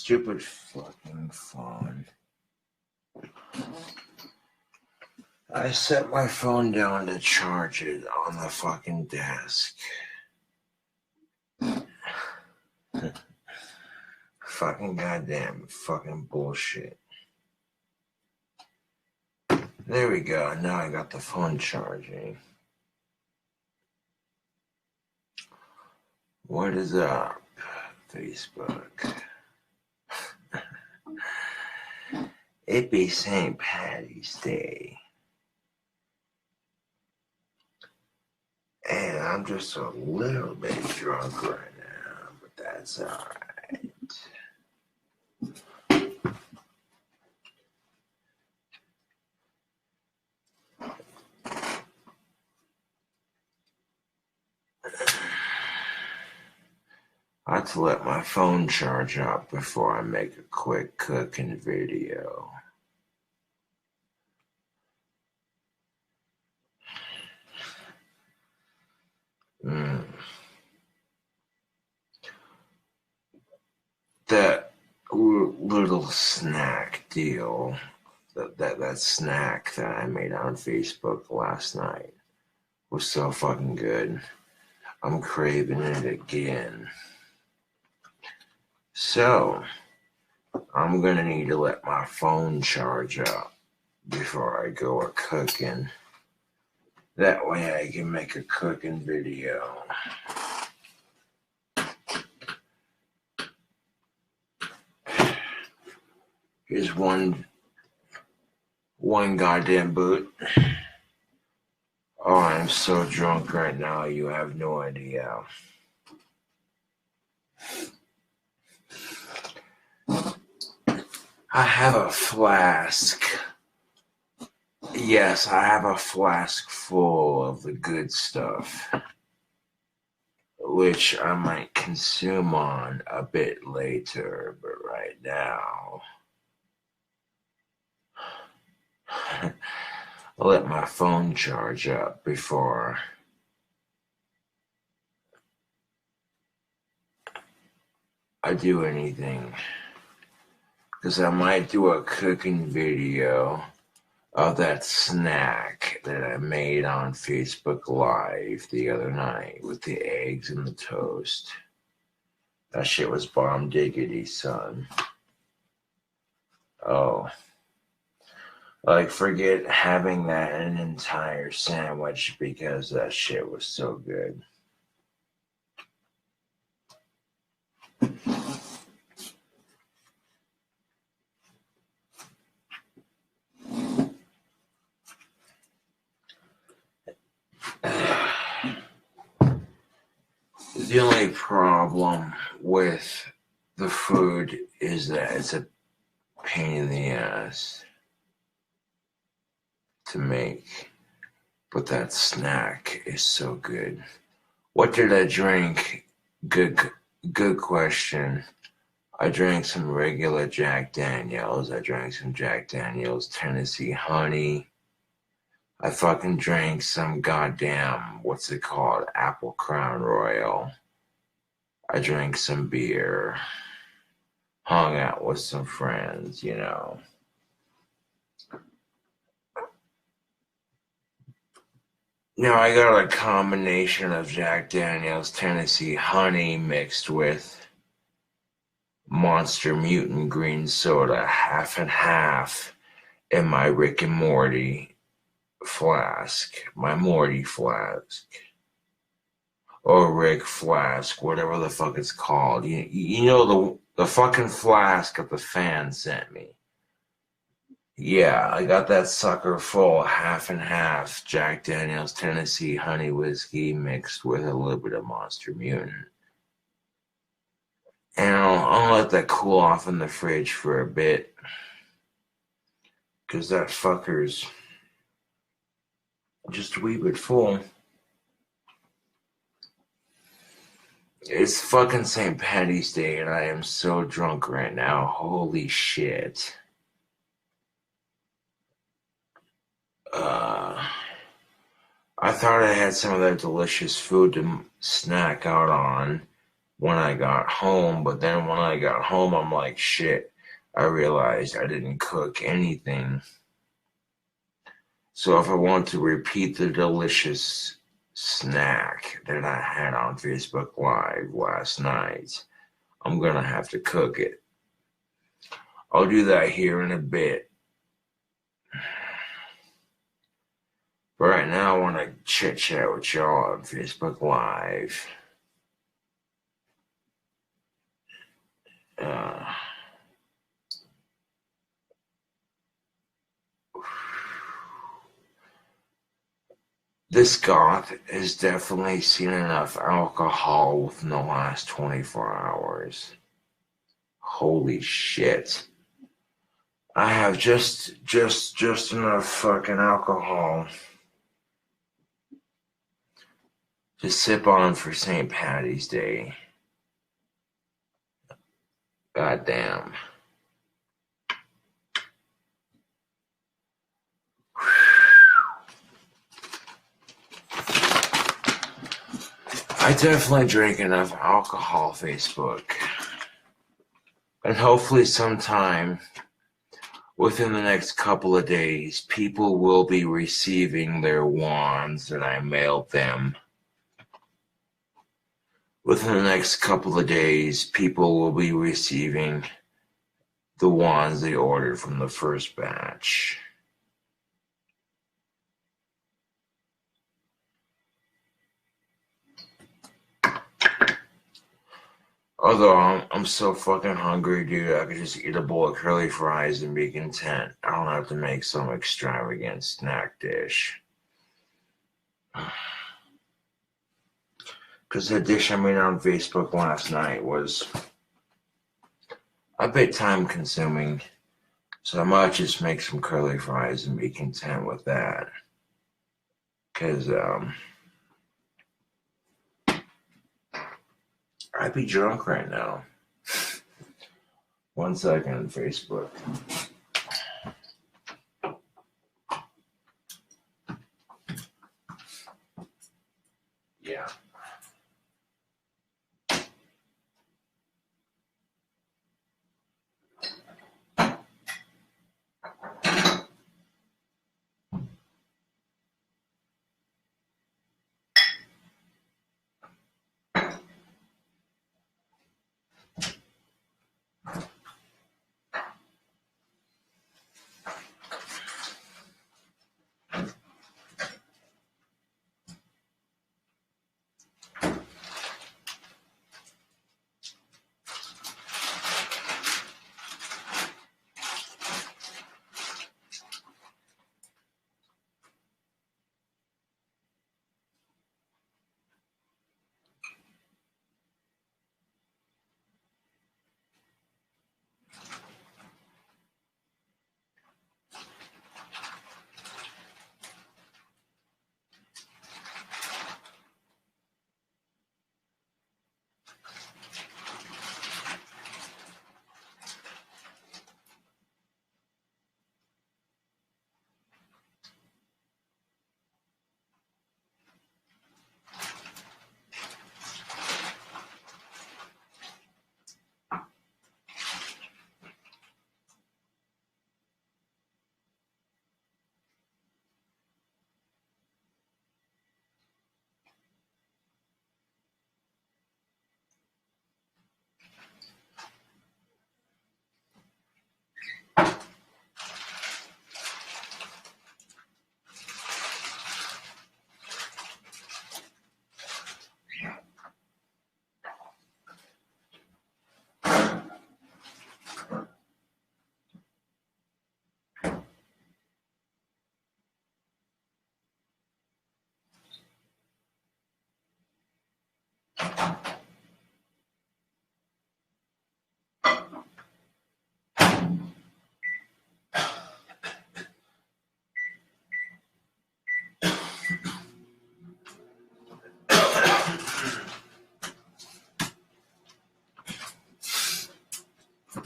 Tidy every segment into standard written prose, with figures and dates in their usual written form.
stupid fucking phone. I set my phone down to charge it on the fucking desk. Fucking goddamn fucking bullshit. There we go. Now I got the phone charging. What is up, Facebook? It be St. Patty's Day. And I'm just a little bit drunk right now, but that's alright. I have to let my phone charge up before I make a quick cooking video. That little snack deal, that snack that I made on Facebook last night was so fucking good. I'm craving it again. So, I'm gonna need to let my phone charge up before I go a cooking. That way I can make a cooking video. Here's one goddamn boot. Oh, I'm so drunk right now, you have no idea. I have a flask. Yes, I have a flask full of the good stuff, which I might consume on a bit later, but right now, I'll let my phone charge up before I do anything. Because I might do a cooking video of that snack that I made on Facebook Live the other night with the eggs and the toast. That shit was bomb diggity, son. Oh. Like, forget having that in an entire sandwich because that shit was so good. The only problem with the food is that it's a pain in the ass to make, but that snack is so good. What did I drink? Good question. I drank some regular Jack Daniels. I drank some Jack Daniels Tennessee Honey. I fucking drank some goddamn, what's it called, Apple Crown Royal. I drank some beer. Hung out with some friends, you know. Now I got a combination of Jack Daniels Tennessee Honey mixed with Monster Mutant Green Soda, half and half, in my Rick and Morty flask, my Morty flask, or Rick flask, whatever the fuck it's called. You know the fucking flask that the fan sent me. Yeah, I got that sucker full, half and half, Jack Daniels Tennessee Honey Whiskey mixed with a little bit of Monster Mutant. And I'll let that cool off in the fridge for a bit, because that fucker's just a wee bit full. It's fucking St. Patty's Day and I am so drunk right now. Holy shit. I thought I had some of that delicious food to snack out on when I got home. But then when I got home, I'm like, shit, I realized I didn't cook anything. So if I want to repeat the delicious snack that I had on Facebook Live last night, I'm going to have to cook it. I'll do that here in a bit. But right now, I want to chit-chat with y'all on Facebook Live. This goth has definitely seen enough alcohol within the last 24 hours. Holy shit. I have just enough fucking alcohol to sip on for St. Patty's Day. God damn. I definitely drink enough alcohol, Facebook. And hopefully sometime within the next couple of days, people will be receiving their wands that I mailed them. Within the next couple of days, people will be receiving the wands they ordered from the first batch. Although I'm so fucking hungry, dude, I could just eat a bowl of curly fries and be content. I don't have to make some extravagant snack dish. Because the dish I made on Facebook last night was a bit time consuming. So I might just make some curly fries and be content with that. Because, I'd be drunk right now. 1 second, Facebook. Yeah.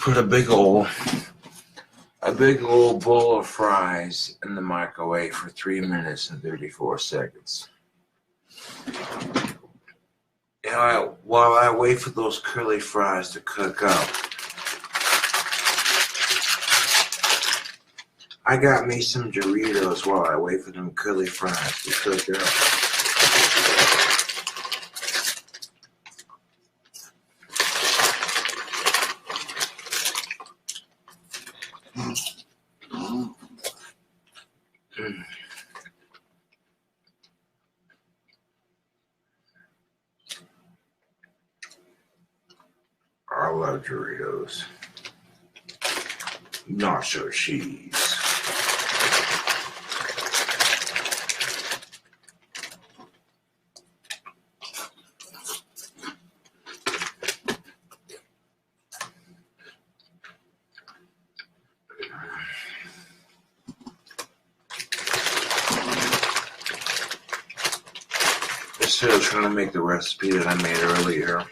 Put a big old bowl of fries in the microwave for 3 minutes and 34 seconds. Yeah, Alright, while I wait for those curly fries to cook up, I got me some Doritos while I wait for them curly fries to cook up. I love Doritos. Nacho cheese. Instead of trying to make the recipe that I made earlier,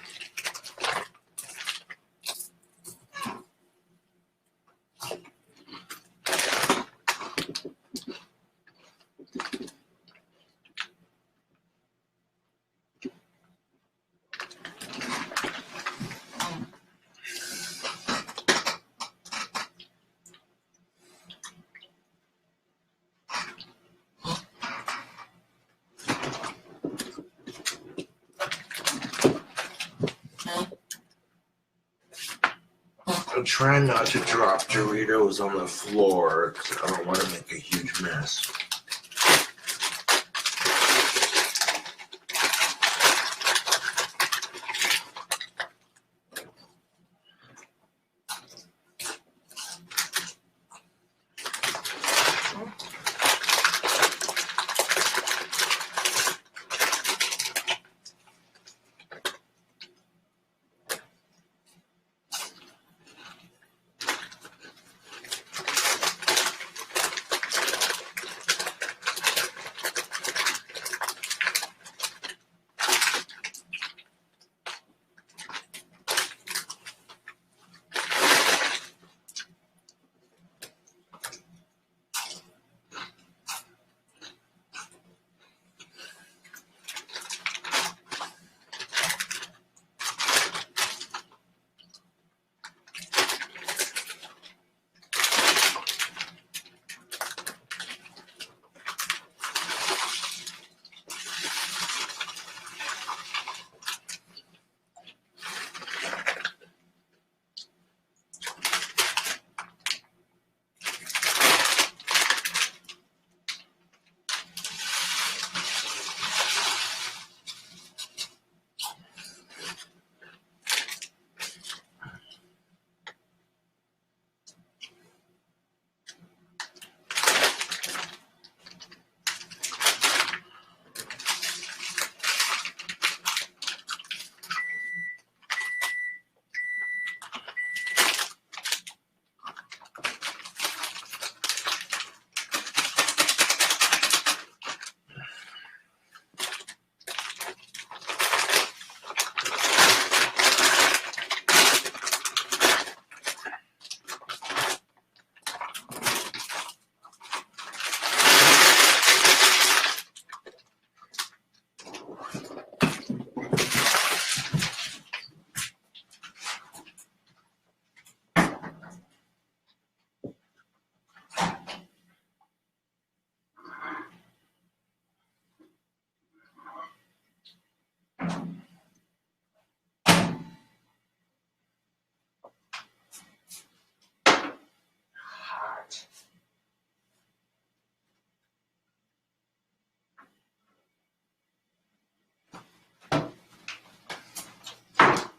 I'm trying not to drop Doritos on the floor because I don't want to make a huge mess.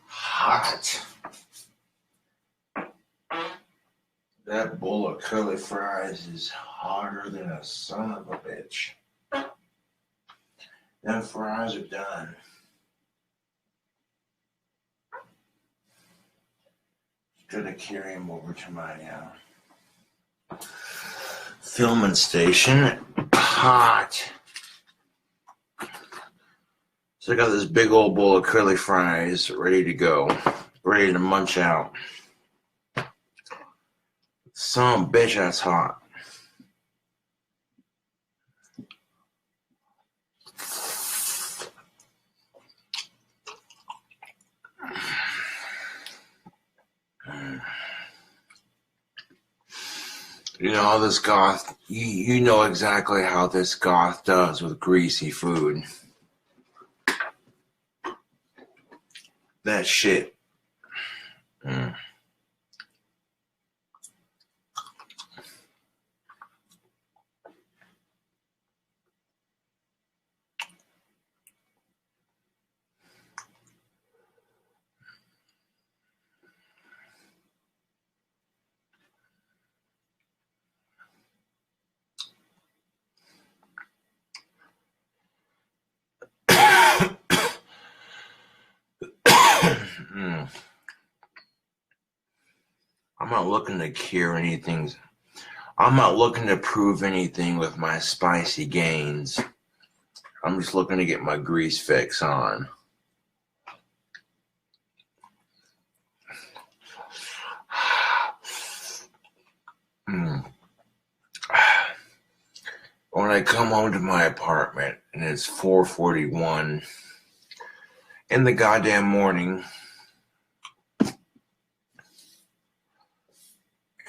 Hot. That bowl of curly fries is hotter than a son of a bitch. Them fries are done. Gonna carry them over to my filming station. Hot. So I got this big old bowl of curly fries ready to go, ready to munch out. Son of a bitch, that's hot. You know how this goth, you know exactly how this goth does with greasy food. That shit. I'm not looking to cure anything. I'm not looking to prove anything with my spicy gains. I'm just looking to get my grease fix on. When I come home to my apartment and it's 4:41 in the goddamn morning,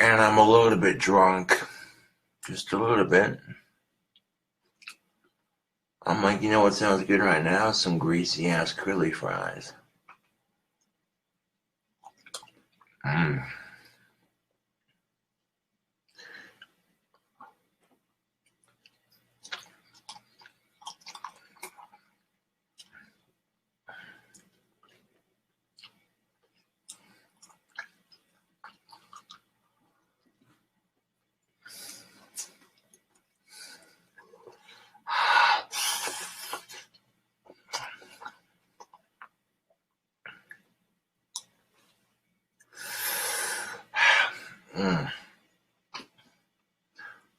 and I'm a little bit drunk, just a little bit, I'm like, you know what sounds good right now? Some greasy ass curly fries.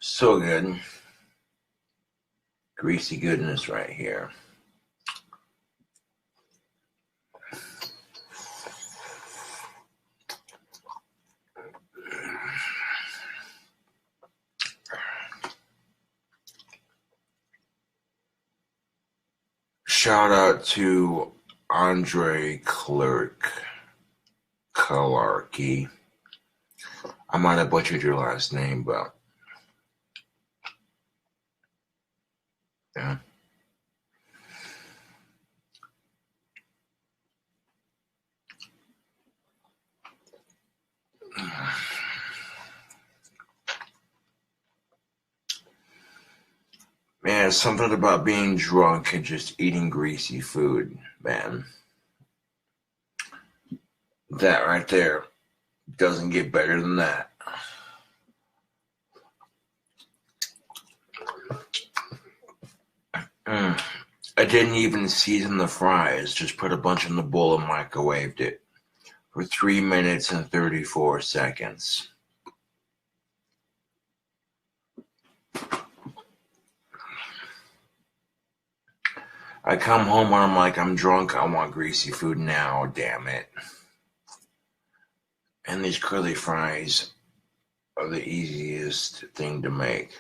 So good. Greasy goodness right here. Shout out to Andre Kalarki. I might have butchered your last name, but yeah. Man, it's something about being drunk and just eating greasy food, man. That right there doesn't get better than that. I didn't even season the fries, just put a bunch in the bowl and microwaved it for 3 minutes and 34 seconds. I come home and I'm like, I'm drunk, I want greasy food now, damn it. And these curly fries are the easiest thing to make.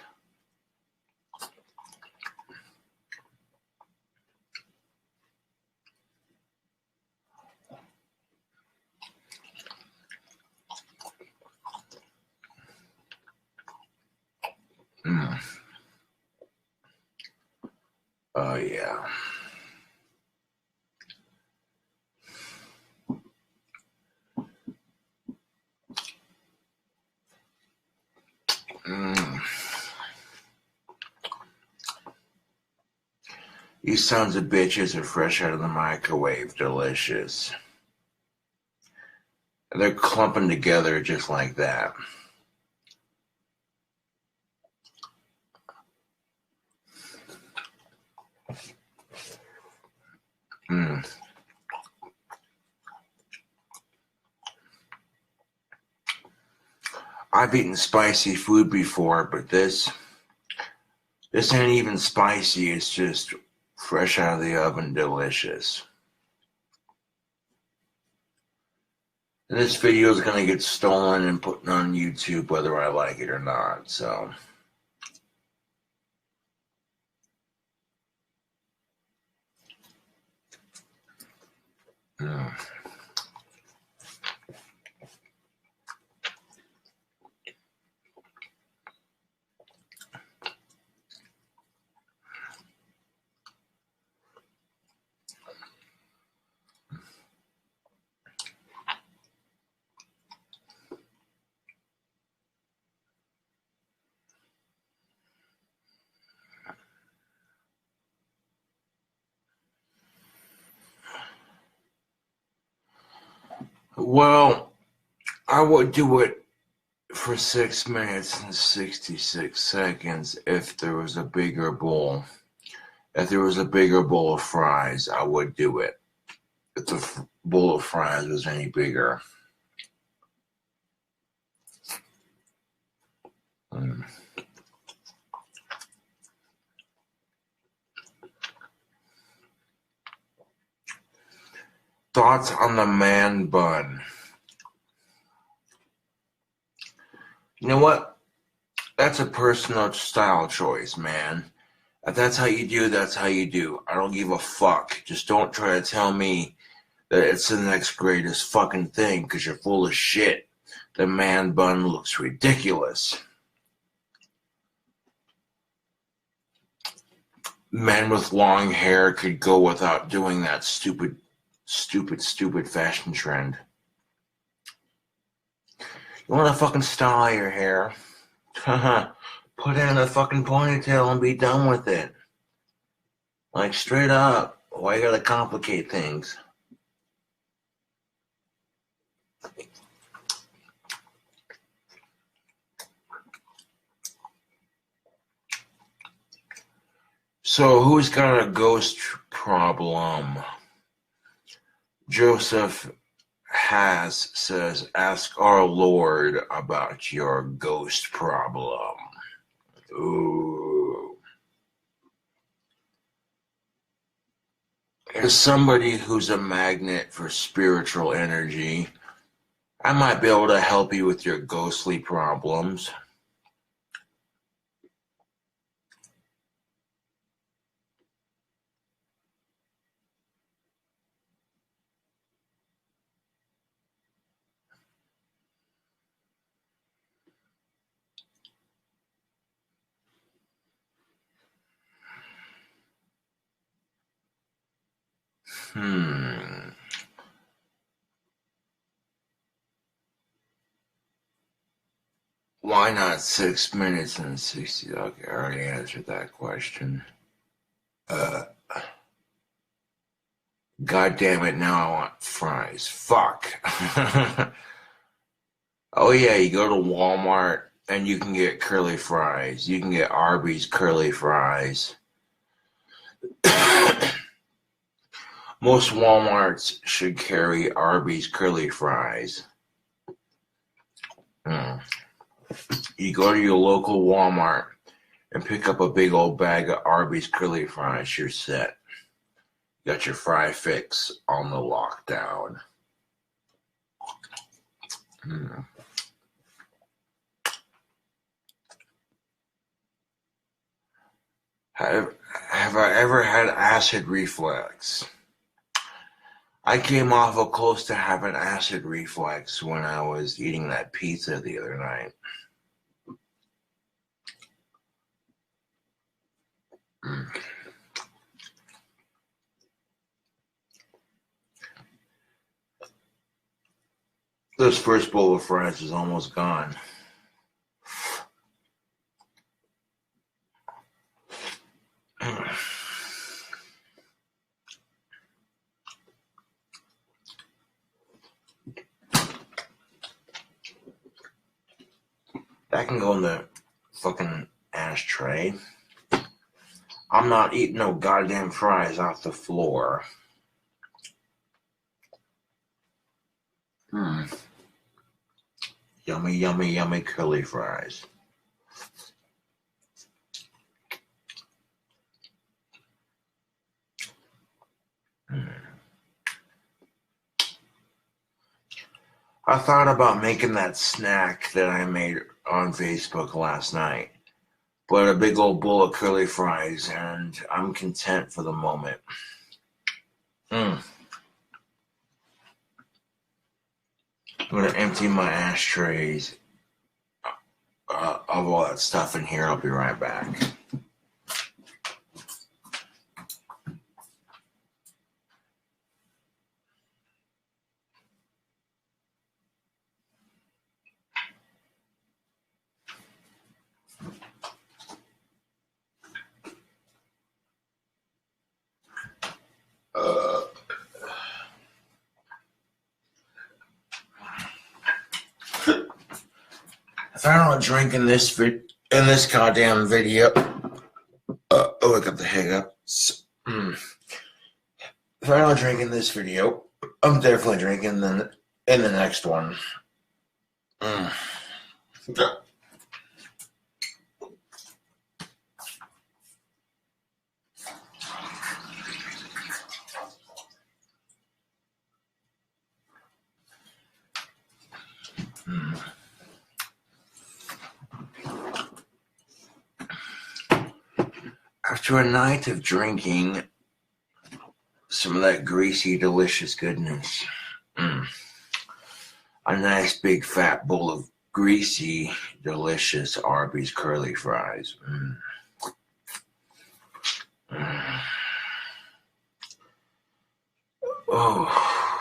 Oh, yeah. These sons of bitches are fresh out of the microwave, delicious. They're clumping together just like that. I've eaten spicy food before, but this ain't even spicy. It's just fresh out of the oven, delicious. And this video is going to get stolen and put on YouTube whether I like it or not, so. Well, I would do it for 6 minutes and 66 seconds if there was a bigger bowl. If there was a bigger bowl of fries, I would do it. If the bowl of fries was any bigger. Thoughts on the man bun? You know what? That's a personal style choice, man. If that's how you do, that's how you do. I don't give a fuck. Just don't try to tell me that it's the next greatest fucking thing, because you're full of shit. The man bun looks ridiculous. Men with long hair could go without doing that stupid fashion trend. You want to fucking style your hair? Put in a fucking ponytail and be done with it. Like, straight up. Why you gotta complicate things? So, who's got a ghost problem? Joseph says, ask our Lord about your ghost problem. Ooh. As somebody who's a magnet for spiritual energy, I might be able to help you with your ghostly problems. Why not 6 minutes and 60? Okay, I already answered that question. God damn it, now I want fries. Fuck. Oh yeah, you go to Walmart and you can get curly fries. You can get Arby's curly fries. Most Walmarts should carry Arby's curly fries. You go to your local Walmart and pick up a big old bag of Arby's curly fries, you're set. You got your fry fix on the lockdown. Have I ever had acid reflux? I came off of close to having acid reflux when I was eating that pizza the other night. This first bowl of fries is almost gone. That can go in the fucking ashtray. I'm not eating no goddamn fries off the floor. Yummy, yummy, yummy curly fries. I thought about making that snack that I made on Facebook last night, but a big old bowl of curly fries, and I'm content for the moment. I'm gonna empty my ashtrays of all that stuff in here. I'll be right back. If I don't drink in this goddamn video, look at the hiccups. If I don't drink in this video, I'm definitely drinking in the next one. After a night of drinking some of that greasy, delicious goodness, a nice big fat bowl of greasy, delicious Arby's curly fries. Oh,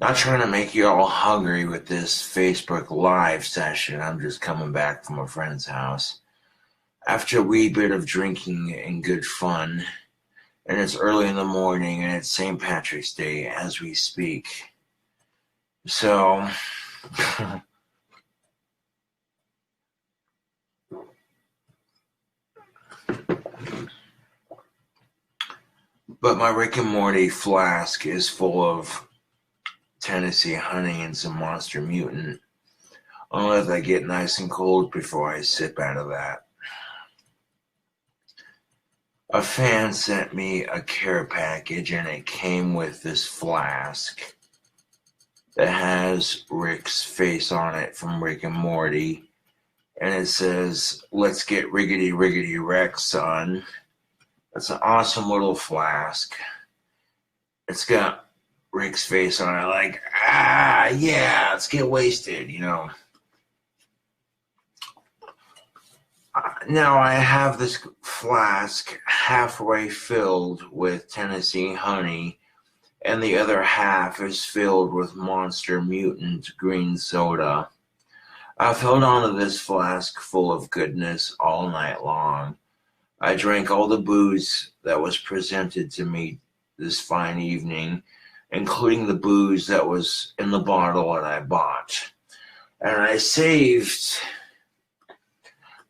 not trying to make you all hungry with this Facebook Live session. I'm just coming back from a friend's house after a wee bit of drinking and good fun, and it's early in the morning, and it's St. Patrick's Day as we speak. So, but my Rick and Morty flask is full of Tennessee honey and some Monster Mutant. I'll let that get nice and cold before I sip out of that. A fan sent me a care package, and it came with this flask that has Rick's face on it from Rick and Morty, and it says, "Let's get riggedy riggedy wreck, son." It's an awesome little flask. It's got Rick's face on it, like, yeah, let's get wasted, you know. Now I have this flask halfway filled with Tennessee honey, and the other half is filled with Monster Mutant green soda. I've held on to this flask full of goodness all night long. I drank all the booze that was presented to me this fine evening, including the booze that was in the bottle that I bought. And I saved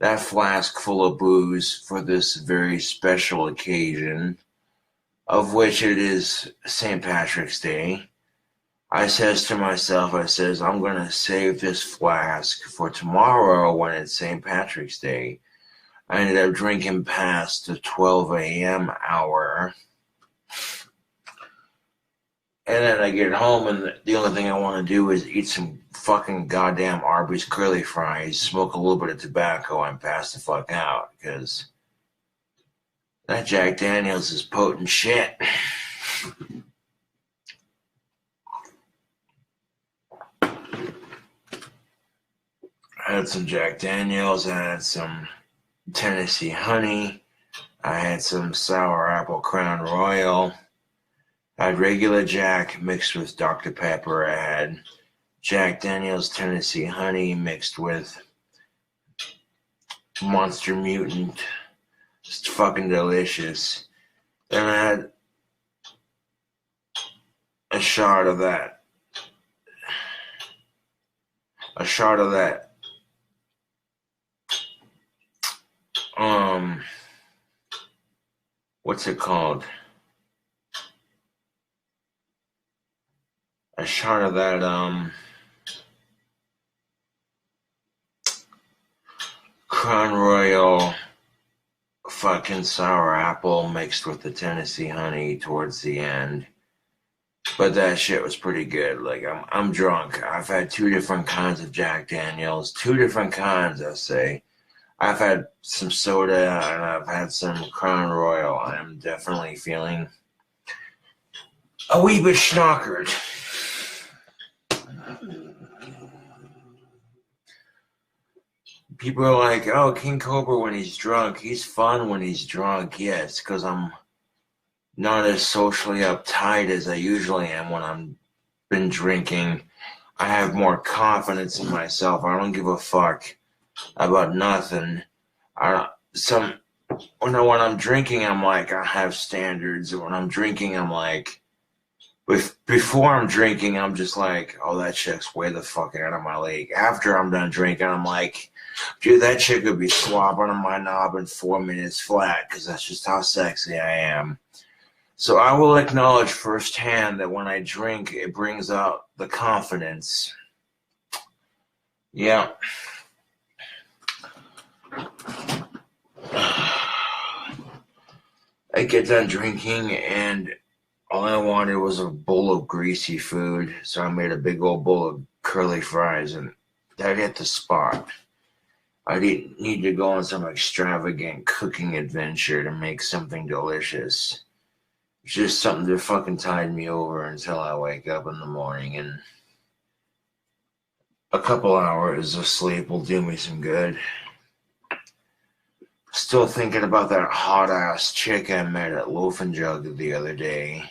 that flask full of booze for this very special occasion, of which it is St. Patrick's Day. I says to myself, I'm going to save this flask for tomorrow when it's St. Patrick's Day. I ended up drinking past the 12 a.m. hour. And then I get home, and the only thing I want to do is eat some fucking goddamn Arby's curly fries, smoke a little bit of tobacco, and pass the fuck out, because that Jack Daniels is potent shit. I had some Jack Daniels, I had some Tennessee honey, I had some sour apple Crown Royal, I had regular Jack mixed with Dr. Pepper, I had Jack Daniels Tennessee honey mixed with Monster Mutant. It's fucking delicious. Then I had a shot of that. What's it called? A shot of that, Crown Royal fucking sour apple mixed with the Tennessee honey towards the end. But that shit was pretty good. Like, I'm drunk. I've had 2 different kinds of Jack Daniels. 2 different kinds, I say. I've had some soda and I've had some Crown Royal. I'm definitely feeling a wee bit schnockered. People are like, oh, King Cobra when he's drunk. He's fun when he's drunk. Yes, because I'm not as socially uptight as I usually am when I'm been drinking. I have more confidence in myself. I don't give a fuck about nothing. When I'm drinking, I'm like, I have standards. When I'm drinking, I'm like, Before I'm drinking, I'm just like, oh, that chick's way the fuck out of my league. After I'm done drinking, I'm like, dude, that chick would be slobbering on my knob in 4 minutes flat, because that's just how sexy I am. So I will acknowledge firsthand that when I drink, it brings out the confidence. Yeah. I get done drinking, and all I wanted was a bowl of greasy food, so I made a big old bowl of curly fries, and that hit the spot. I didn't need to go on some extravagant cooking adventure to make something delicious. It's just something that fucking tide me over until I wake up in the morning, and a couple hours of sleep will do me some good. Still thinking about that hot-ass chick I met at Loaf and Jug the other day.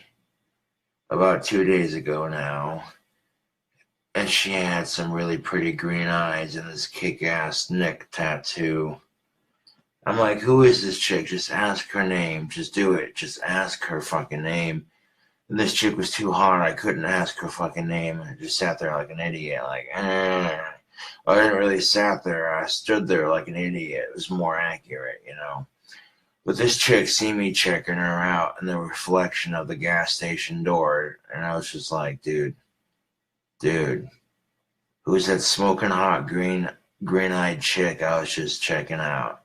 About 2 days ago now. And she had some really pretty green eyes and this kick-ass neck tattoo. I'm like, who is this chick? Just ask her name. Just do it. Just ask her fucking name. And this chick was too hot. I couldn't ask her fucking name. I just sat there like an idiot. Like, I didn't really sat there. I stood there like an idiot. It was more accurate, you know. But this chick see me checking her out in the reflection of the gas station door. And I was just like, dude, who's that smoking hot green-eyed chick I was just checking out?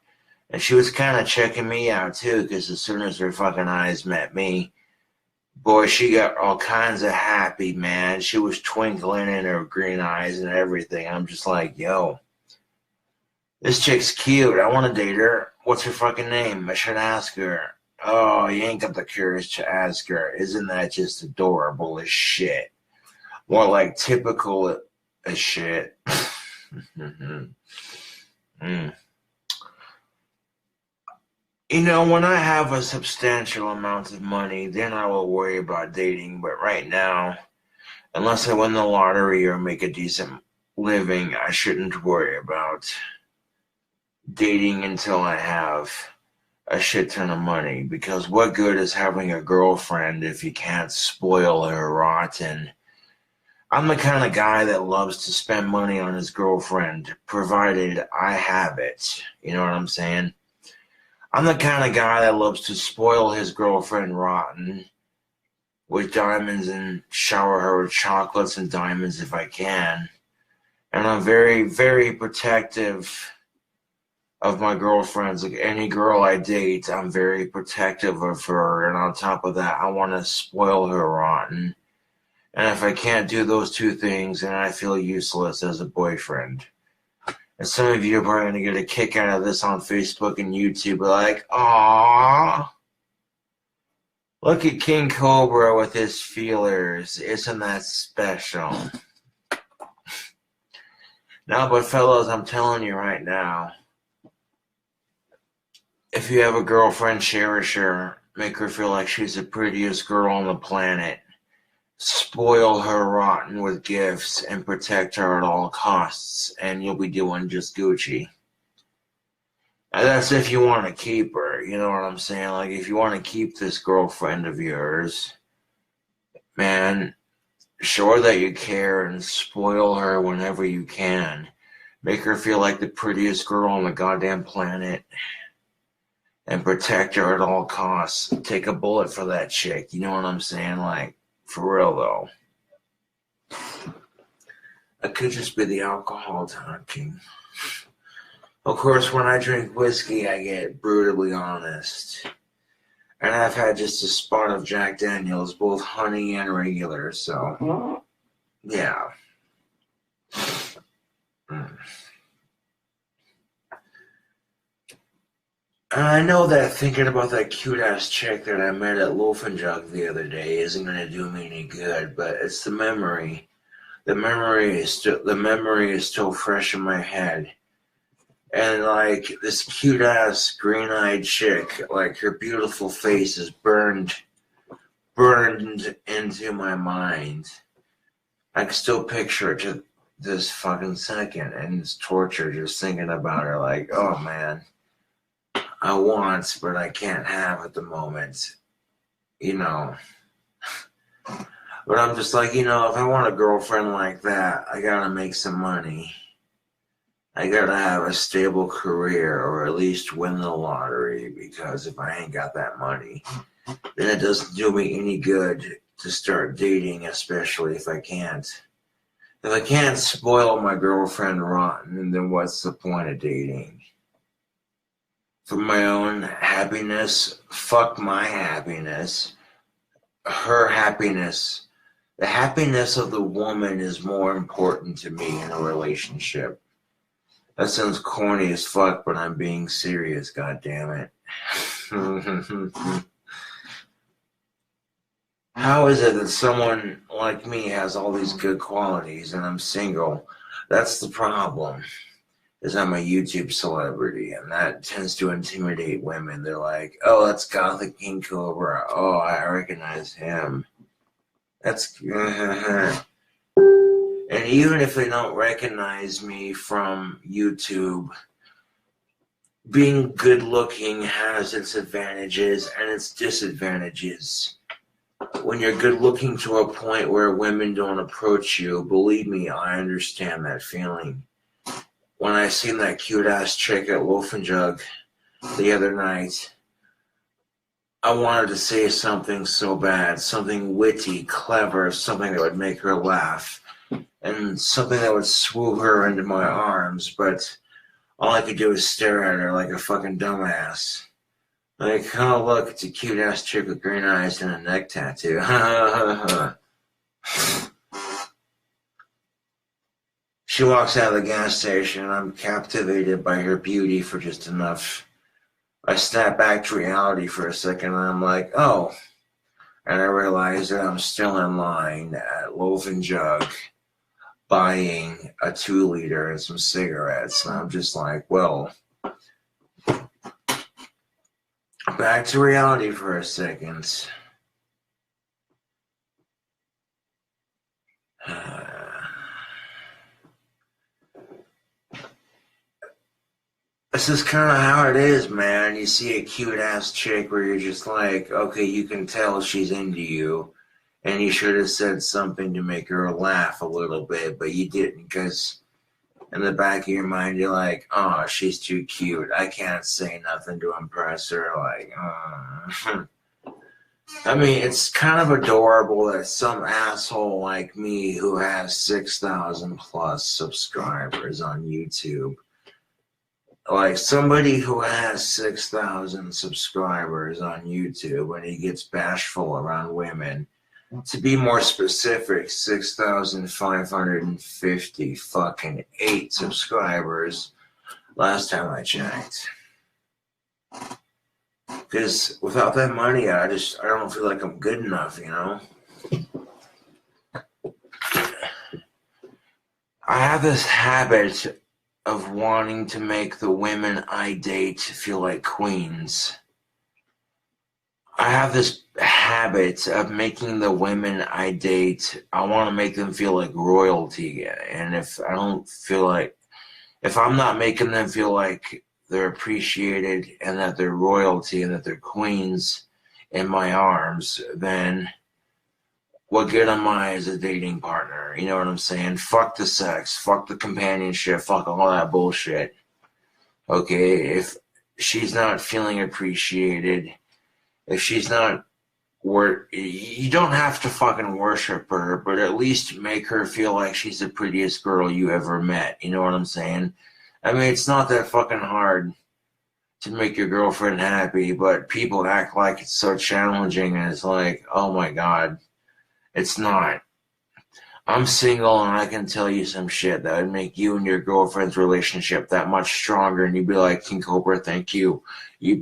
And she was kind of checking me out too, because as soon as her fucking eyes met me, boy, she got all kinds of happy, man. She was twinkling in her green eyes and everything. I'm just like, yo, this chick's cute. I want to date her. What's her fucking name? I should ask her. Oh, you ain't got the courage to ask her. Isn't that just adorable as shit? More like typical as shit. You know, when I have a substantial amount of money, then I will worry about dating. But right now, unless I win the lottery or make a decent living, I shouldn't worry about dating until I have a shit ton of money. Because what good is having a girlfriend if you can't spoil her rotten? I'm the kind of guy that loves to spend money on his girlfriend, provided I have it. You know what I'm saying? I'm the kind of guy that loves to spoil his girlfriend rotten with diamonds and shower her with chocolates and diamonds if I can. And I'm very, very protective of my girlfriends. Like any girl I date, I'm very protective of her. And on top of that, I want to spoil her rotten. And if I can't do those two things, then I feel useless as a boyfriend. And some of you are probably going to get a kick out of this on Facebook and YouTube. Like, aww, look at King Cobra with his feelers. Isn't that special? No, but fellas, I'm telling you right now, if you have a girlfriend, cherish her. Make her feel like she's the prettiest girl on the planet. Spoil her rotten with gifts and protect her at all costs, and you'll be doing just Gucci. And that's if you want to keep her, you know what I'm saying? Like, if you want to keep this girlfriend of yours, man, show her that you care and spoil her whenever you can. Make her feel like the prettiest girl on the goddamn planet and protect her at all costs. Take a bullet for that chick, you know what I'm saying? Like, for real, though. I could just be the alcohol talking. Of course, when I drink whiskey, I get brutally honest. And I've had just a spot of Jack Daniels, both honey and regular, so, yeah. And I know that thinking about that cute-ass chick that I met at Loaf and Jug the other day isn't going to do me any good, but it's the memory. The memory is still fresh in my head. And, like, this cute-ass green-eyed chick, like, her beautiful face is burned into my mind. I can still picture it to this fucking second, and it's torture just thinking about her, like, oh, man. I want, but I can't have at the moment. You know. But I'm just like, if I want a girlfriend like that, I gotta make some money. I gotta have a stable career or at least win the lottery, because if I ain't got that money, then it doesn't do me any good to start dating, especially if I can't. If I can't spoil my girlfriend rotten, then what's the point of dating? For my own happiness, fuck my happiness. Her happiness. The happiness of the woman is more important to me in a relationship. That sounds corny as fuck, but I'm being serious, goddammit. How is it that someone like me has all these good qualities and I'm single? That's the problem, is I'm a YouTube celebrity, and that tends to intimidate women. They're like, oh, that's Gothic King Cobra. Oh, I recognize him. That's... And even if they don't recognize me from YouTube, being good looking has its advantages and its disadvantages. When you're good looking to a point where women don't approach you, believe me, I understand that feeling. When I seen that cute ass chick at Wolf and Jug the other night, I wanted to say something so bad, something witty, clever, something that would make her laugh, and something that would swoop her into my arms, but all I could do was stare at her like a fucking dumbass. Like, oh look, it's a cute ass chick with green eyes and a neck tattoo. She walks out of the gas station and I'm captivated by her beauty for just enough. I snap back to reality for a second and I'm like, oh. And I realize that I'm still in line at Loaf and Jug buying a 2-liter and some cigarettes. And I'm just like, well, back to reality for a second. This is kind of how it is, man. You see a cute ass chick where you're just like, okay, you can tell she's into you, and you should have said something to make her laugh a little bit, but you didn't, because in the back of your mind you're like, oh, she's too cute. I can't say nothing to impress her. Like, I mean, it's kind of adorable that some asshole like me who has 6,000 plus subscribers on YouTube, like somebody who has 6,000 subscribers on YouTube and he gets bashful around women, to be more specific, 6,550 fucking 8 subscribers last time I checked. Because without that money, I don't feel like I'm good enough, I have this habit of wanting to make the women I date feel like queens. I have this habit of making the women I date, I want to make them feel like royalty. And if I'm not making them feel like they're appreciated and that they're royalty and that they're queens in my arms, then what good am I as a dating partner? You know what I'm saying? Fuck the sex, fuck the companionship, fuck all that bullshit. Okay, if she's not feeling appreciated, if she's not you don't have to fucking worship her, but at least make her feel like she's the prettiest girl you ever met. You know what I'm saying? I mean, it's not that fucking hard to make your girlfriend happy, but people act like it's so challenging, and it's like, oh my God, it's not. I'm single and I can tell you some shit that would make you and your girlfriend's relationship that much stronger, and you'd be like, King Cobra, thank you.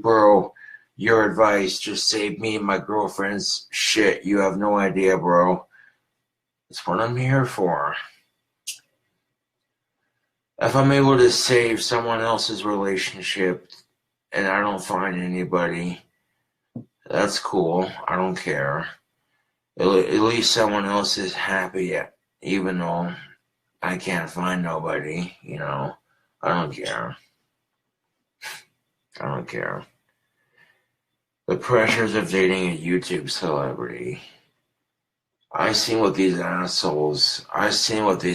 Bro, your advice just saved me and my girlfriend's shit. You have no idea, bro. That's what I'm here for. If I'm able to save someone else's relationship and I don't find anybody, that's cool. I don't care. At least someone else is happy, even though I can't find nobody, I don't care. I don't care. The pressures of dating a YouTube celebrity I seen what these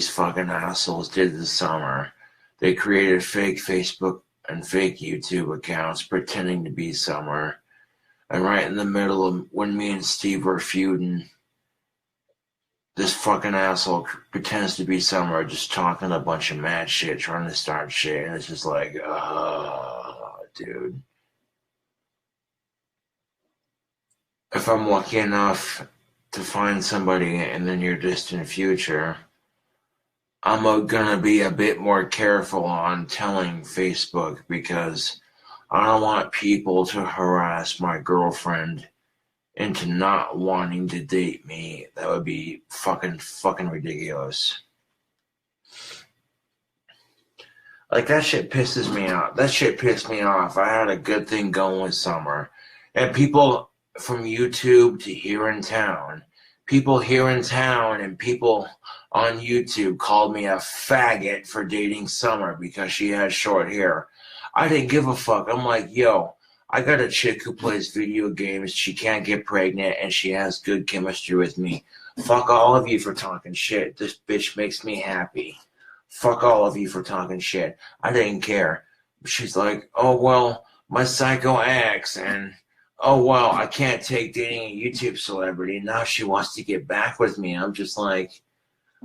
fucking assholes did this summer. They created fake Facebook and fake YouTube accounts pretending to be Summer. And right in the middle of when me and Steve were feuding, this fucking asshole pretends to be Summer, just talking a bunch of mad shit, trying to start shit, and it's just like, dude. If I'm lucky enough to find somebody in the near distant future, I'm gonna be a bit more careful on telling Facebook because I don't want people to harass my girlfriend into not wanting to date me. That would be fucking ridiculous. Like, that shit pisses me off. That shit pissed me off. I had a good thing going with Summer. And people from YouTube to here in town, people here in town and people on YouTube called me a faggot for dating Summer because she had short hair. I didn't give a fuck. I'm like, yo, I got a chick who plays video games. She can't get pregnant and she has good chemistry with me. Fuck all of you for talking shit. This bitch makes me happy. Fuck all of you for talking shit. I didn't care. She's like, oh, well, my psycho ex, and oh, well, I can't take dating a YouTube celebrity. Now she wants to get back with me. I'm just like,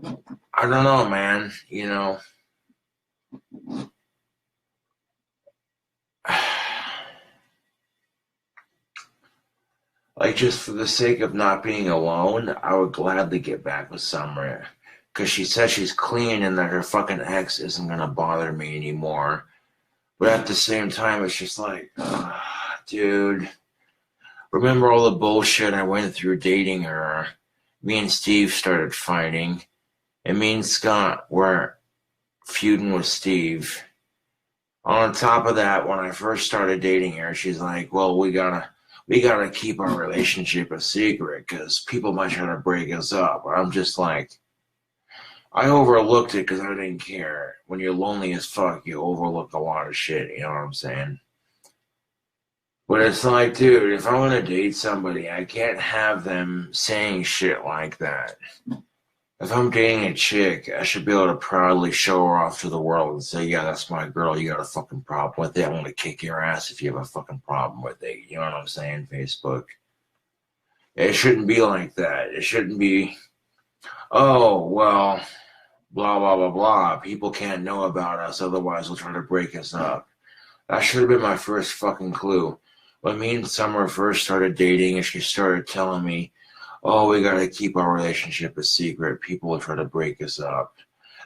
I don't know, man. You know. Like, just for the sake of not being alone, I would gladly get back with Summer. Because she says she's clean and that her fucking ex isn't going to bother me anymore. But at the same time, it's just like, dude, remember all the bullshit I went through dating her? Me and Steve started fighting. And me and Scott were feuding with Steve. On top of that, when I first started dating her, she's like, well, we gotta keep our relationship a secret because people might try to break us up. I'm just like, I overlooked it because I didn't care. When you're lonely as fuck, you overlook a lot of shit, you know what I'm saying? But it's like, dude, if I want to date somebody, I can't have them saying shit like that. If I'm dating a chick, I should be able to proudly show her off to the world and say, yeah, that's my girl. You got a fucking problem with it. I want to kick your ass if you have a fucking problem with it. You know what I'm saying, Facebook? It shouldn't be like that. It shouldn't be, oh, well, blah, blah, blah, blah. People can't know about us, otherwise they'll try to break us up. That should have been my first fucking clue. When me and Summer first started dating and she started telling me, oh, we gotta keep our relationship a secret, people will try to break us up.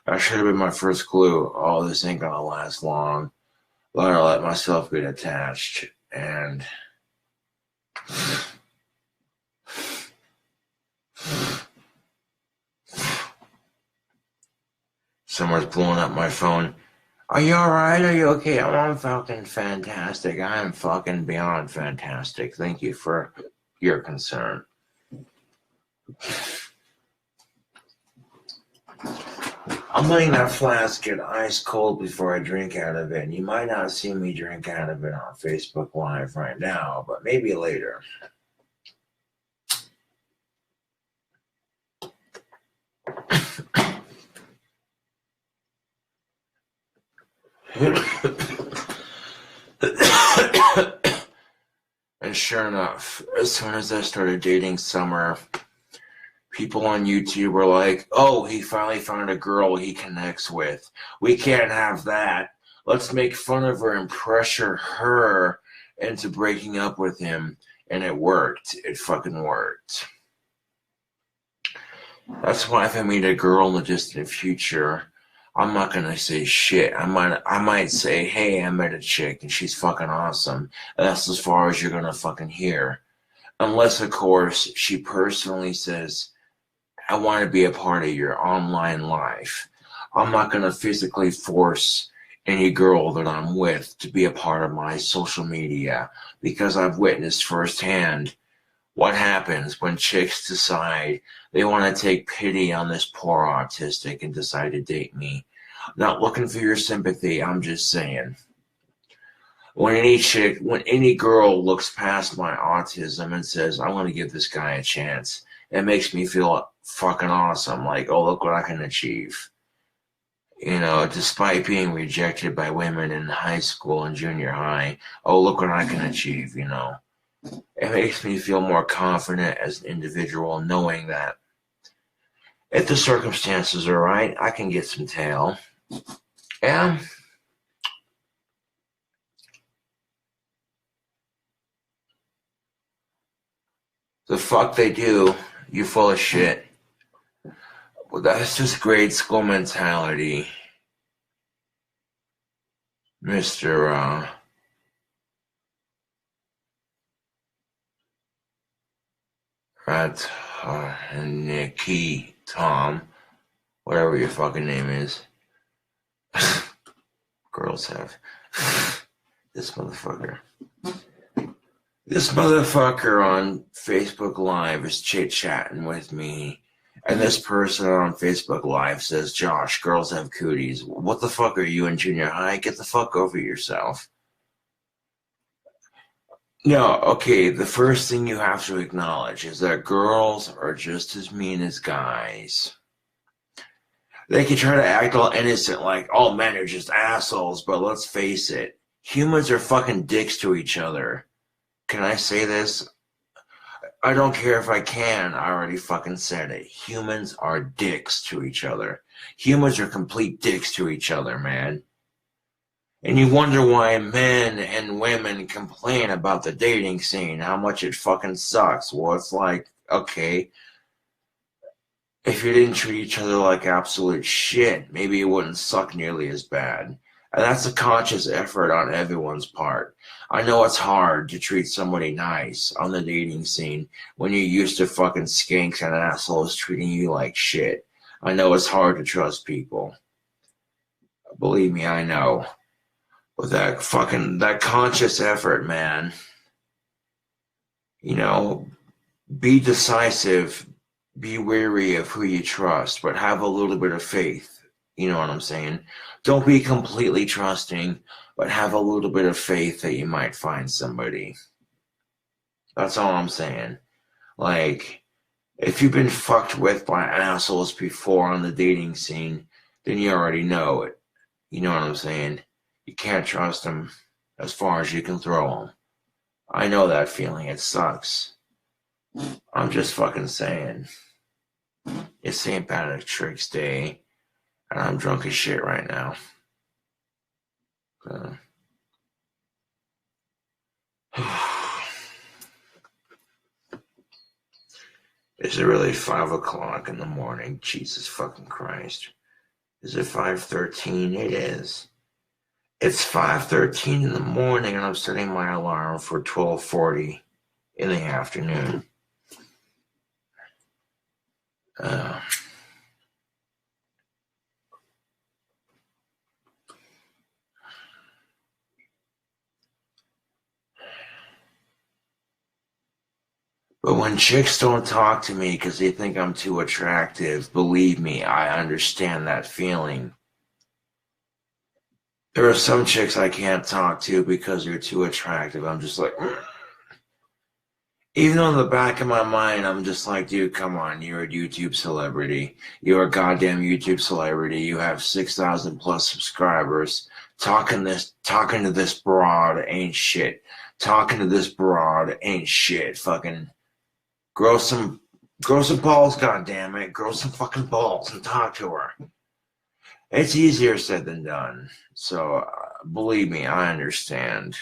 That should have been my first clue. Oh, this ain't gonna last long. But I let myself get attached. And Summer's blowing up my phone. Are you alright? Are you okay? I'm fucking fantastic. I am fucking beyond fantastic. Thank you for your concern. I'm letting that flask get ice cold before I drink out of it. And you might not see me drink out of it on Facebook Live right now, but maybe later. And sure enough, as soon as I started dating Summer, people on YouTube were like, oh, he finally found a girl he connects with. We can't have that. Let's make fun of her and pressure her into breaking up with him. And it worked. It fucking worked. That's why if I meet a girl in the distant future, I'm not gonna say shit. I might say, hey, I met a chick and she's fucking awesome. And that's as far as you're gonna fucking hear. Unless, of course, she personally says, I want to be a part of your online life. I'm not gonna physically force any girl that I'm with to be a part of my social media because I've witnessed firsthand what happens when chicks decide they want to take pity on this poor autistic and decide to date me. Not looking for your sympathy, I'm just saying. When any girl looks past my autism and says, I want to give this guy a chance, It makes me feel fucking awesome. Like, oh, look what I can achieve. You know, despite being rejected by women in high school and junior high, oh, look what I can achieve, you know. It makes me feel more confident as an individual, knowing that if the circumstances are right, I can get some tail. Yeah. The fuck they do, you full of shit. Well, that's just grade school mentality. Mr. Nikki, Tom, whatever your fucking name is. Girls have. This motherfucker. This motherfucker on Facebook Live is chit-chatting with me, and this person on Facebook Live says, Josh, girls have cooties. What the fuck are you in junior high? Get the fuck over yourself. No, okay, the first thing you have to acknowledge is that girls are just as mean as guys. They can try to act all innocent like, all men are just assholes, but let's face it, humans are fucking dicks to each other. Can I say this? I don't care if I can, I already fucking said it. Humans are dicks to each other. Humans are complete dicks to each other, man. And you wonder why men and women complain about the dating scene, how much it fucking sucks. Well, it's like, okay, if you didn't treat each other like absolute shit, maybe it wouldn't suck nearly as bad. And that's a conscious effort on everyone's part. I know it's hard to treat somebody nice on the dating scene when you're used to fucking skanks and assholes treating you like shit. I know it's hard to trust people. Believe me, I know. With that conscious effort, man. You know, be decisive, be wary of who you trust, but have a little bit of faith. You know what I'm saying? Don't be completely trusting, but have a little bit of faith that you might find somebody. That's all I'm saying. Like, if you've been fucked with by assholes before on the dating scene, then you already know it. You know what I'm saying? You can't trust them as far as you can throw them. I know that feeling. It sucks. I'm just fucking saying. It's St. Patrick's Day, and I'm drunk as shit right now. Is it really 5 o'clock in the morning? Jesus fucking Christ. Is it 5:13? It is. It's 5:13 in the morning, and I'm setting my alarm for 12:40 in the afternoon. But when chicks don't talk to me because they think I'm too attractive, believe me, I understand that feeling. There are some chicks I can't talk to because they're too attractive. I'm just like, even on the back of my mind, I'm just like, dude, come on, you're a YouTube celebrity. You're a goddamn YouTube celebrity. You have 6,000 plus subscribers. Talking to this broad ain't shit. Talking to this broad ain't shit. Fucking grow some balls, goddammit. Grow some fucking balls and talk to her. It's easier said than done. So, believe me, I understand.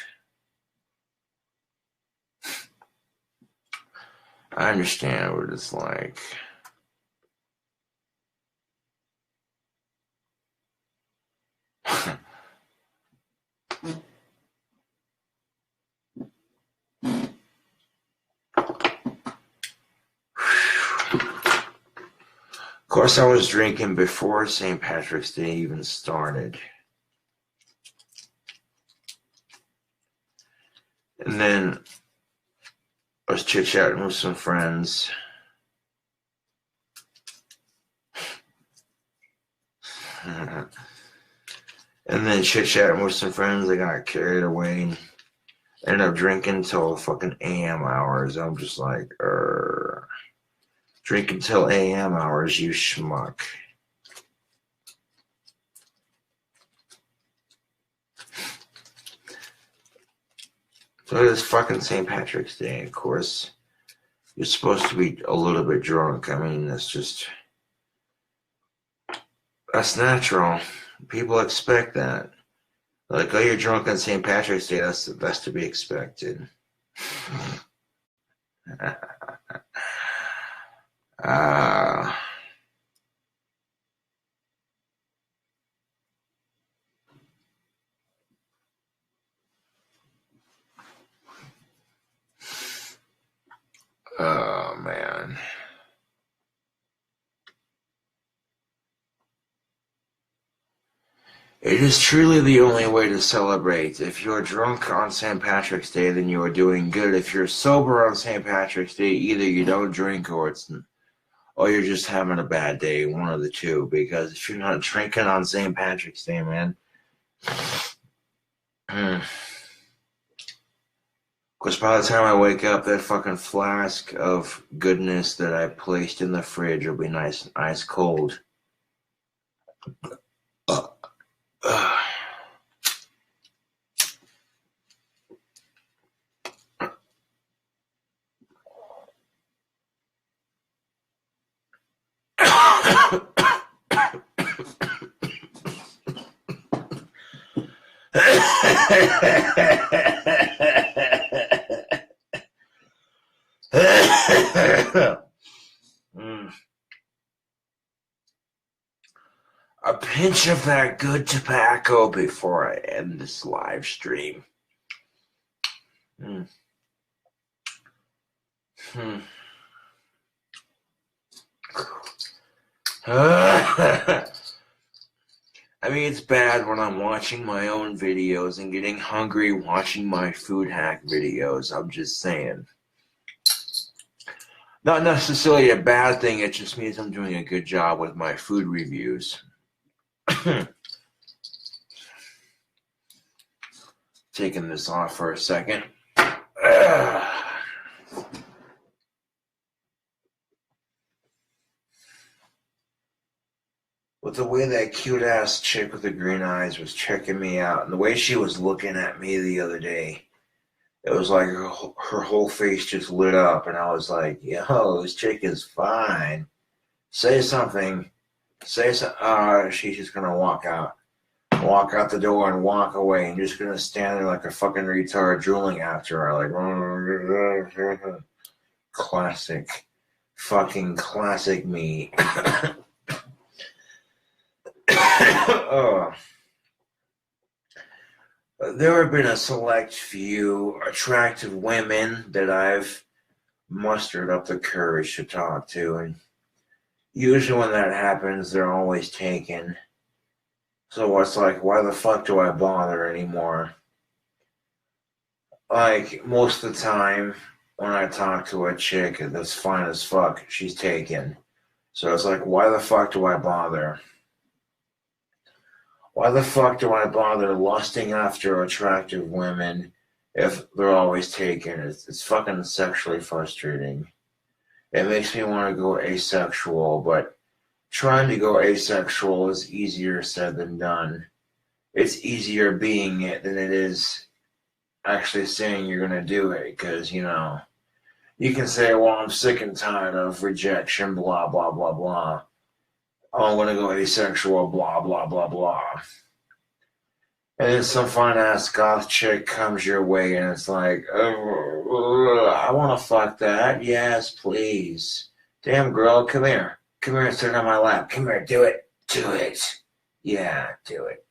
I understand what it's like. Of course, I was drinking before St. Patrick's Day even started. And then I was chit-chatting with some friends. And then chit-chatting with some friends, I got carried away and ended up drinking till fucking AM hours. I'm just like, Drink until AM hours, you schmuck. So it is fucking St. Patrick's Day, of course. You're supposed to be a little bit drunk. I mean, that's natural. People expect that. Like, oh, you're drunk on St. Patrick's Day. That's to be expected. Oh, man. It is truly the only way to celebrate. If you're drunk on St. Patrick's Day, then you are doing good. If you're sober on St. Patrick's Day, either you don't drink or you're just having a bad day, one of the two. Because if you're not drinking on St. Patrick's Day, man, because by the time I wake up, that fucking flask of goodness that I placed in the fridge will be nice and ice cold. A pinch of that good tobacco before I end this live stream. I mean, it's bad when I'm watching my own videos and getting hungry watching my food hack videos. I'm just saying. Not necessarily a bad thing. It just means I'm doing a good job with my food reviews. Taking this off for a second. With the way that cute-ass chick with the green eyes was checking me out, and the way she was looking at me the other day, it was like her whole face just lit up, and I was like, yo, this chick is fine. Say something. Say something. She's just going to walk out the door and walk away, and just going to stand there like a fucking retard drooling after her. Like, classic. Fucking classic me. There have been a select few attractive women that I've mustered up the courage to talk to, and usually when that happens, they're always taken. So it's like, why the fuck do I bother anymore? Like, most of the time, when I talk to a chick that's fine as fuck, she's taken. So it's like, why the fuck do I bother? Why the fuck do I bother lusting after attractive women if they're always taken? It's fucking sexually frustrating. It makes me want to go asexual, but trying to go asexual is easier said than done. It's easier being it than it is actually saying you're going to do it, because, you know, you can say, well, I'm sick and tired of rejection, blah, blah, blah, blah. Oh, I'm going to go asexual, blah, blah, blah, blah. And then some fine-ass goth chick comes your way, and it's like, I want to fuck that. Yes, please. Damn, girl, come here. Come here and sit on my lap. Come here, do it. Do it. Yeah, do it.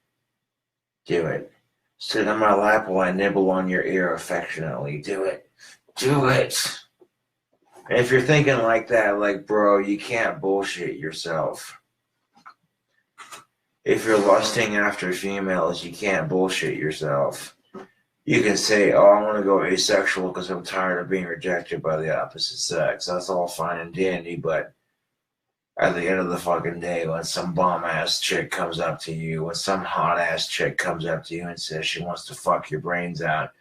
Do it. Sit on my lap while I nibble on your ear affectionately. Do it. Do it. And if you're thinking like that, like, bro, you can't bullshit yourself. If you're lusting after females, you can't bullshit yourself. You can say, oh, I want to go asexual because I'm tired of being rejected by the opposite sex. That's all fine and dandy, but at the end of the fucking day, when some bomb-ass chick comes up to you, when some hot-ass chick comes up to you and says she wants to fuck your brains out,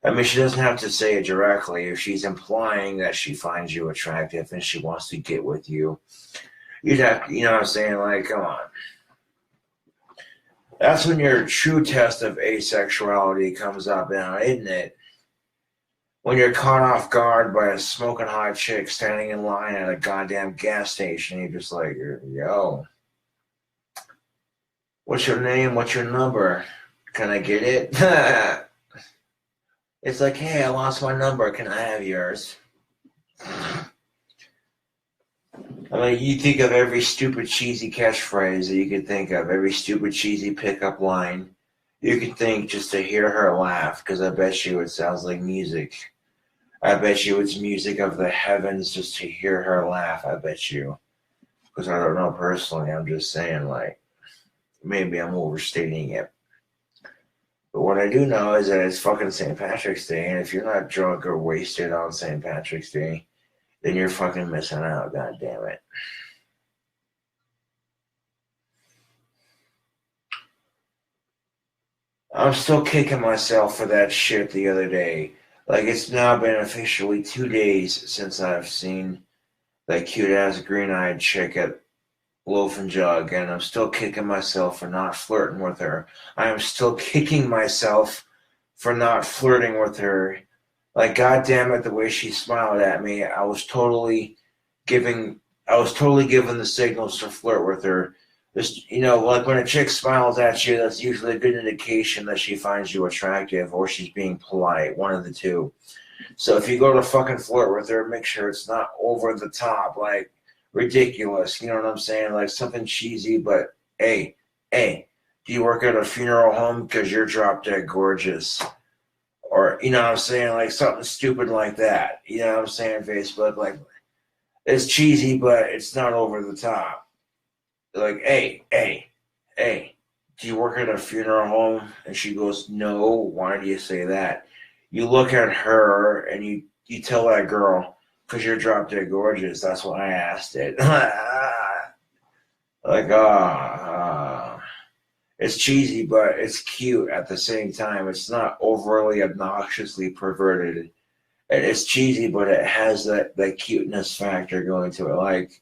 I mean, she doesn't have to say it directly. If she's implying that she finds you attractive and she wants to get with you, you'd have to, you know what I'm saying? Like, come on. That's when your true test of asexuality comes up now, isn't it? When you're caught off guard by a smoking hot chick standing in line at a goddamn gas station, you're just like, yo, what's your name? What's your number? Can I get it? It's like, hey, I lost my number. Can I have yours? I mean, you think of every stupid, cheesy catchphrase that you could think of, every stupid, cheesy pickup line you could think just to hear her laugh, because I bet you it sounds like music. I bet you it's music of the heavens just to hear her laugh. I bet you. Because I don't know personally. I'm just saying, like, maybe I'm overstating it. But what I do know is that it's fucking St. Patrick's Day, and if you're not drunk or wasted on St. Patrick's Day, then you're fucking missing out, god damn it. I'm still kicking myself for that shit the other day. Like, it's now been officially 2 days since I've seen that cute-ass green-eyed chick at Loaf and Jug, and I'm still kicking myself for not flirting with her. I am still kicking myself for not flirting with her. Like, god damn it, the way she smiled at me, I was totally giving the signals to flirt with her. Just, you know, like when a chick smiles at you, that's usually a good indication that she finds you attractive or she's being polite, one of the two. So if you go to fucking flirt with her, make sure it's not over the top, like ridiculous, you know what I'm saying? Like something cheesy, but hey, do you work at a funeral home because you're drop dead gorgeous? Or, you know what I'm saying? Like something stupid like that. You know what I'm saying? Facebook, like, it's cheesy, but it's not over the top. Like, hey, do you work at a funeral home? And she goes, no. Why do you say that? You look at her and you tell that girl, because you're drop dead gorgeous. That's why I asked it. Like, it's cheesy, but it's cute at the same time. It's not overly obnoxiously perverted. And it's cheesy, but it has that cuteness factor going to it. Like,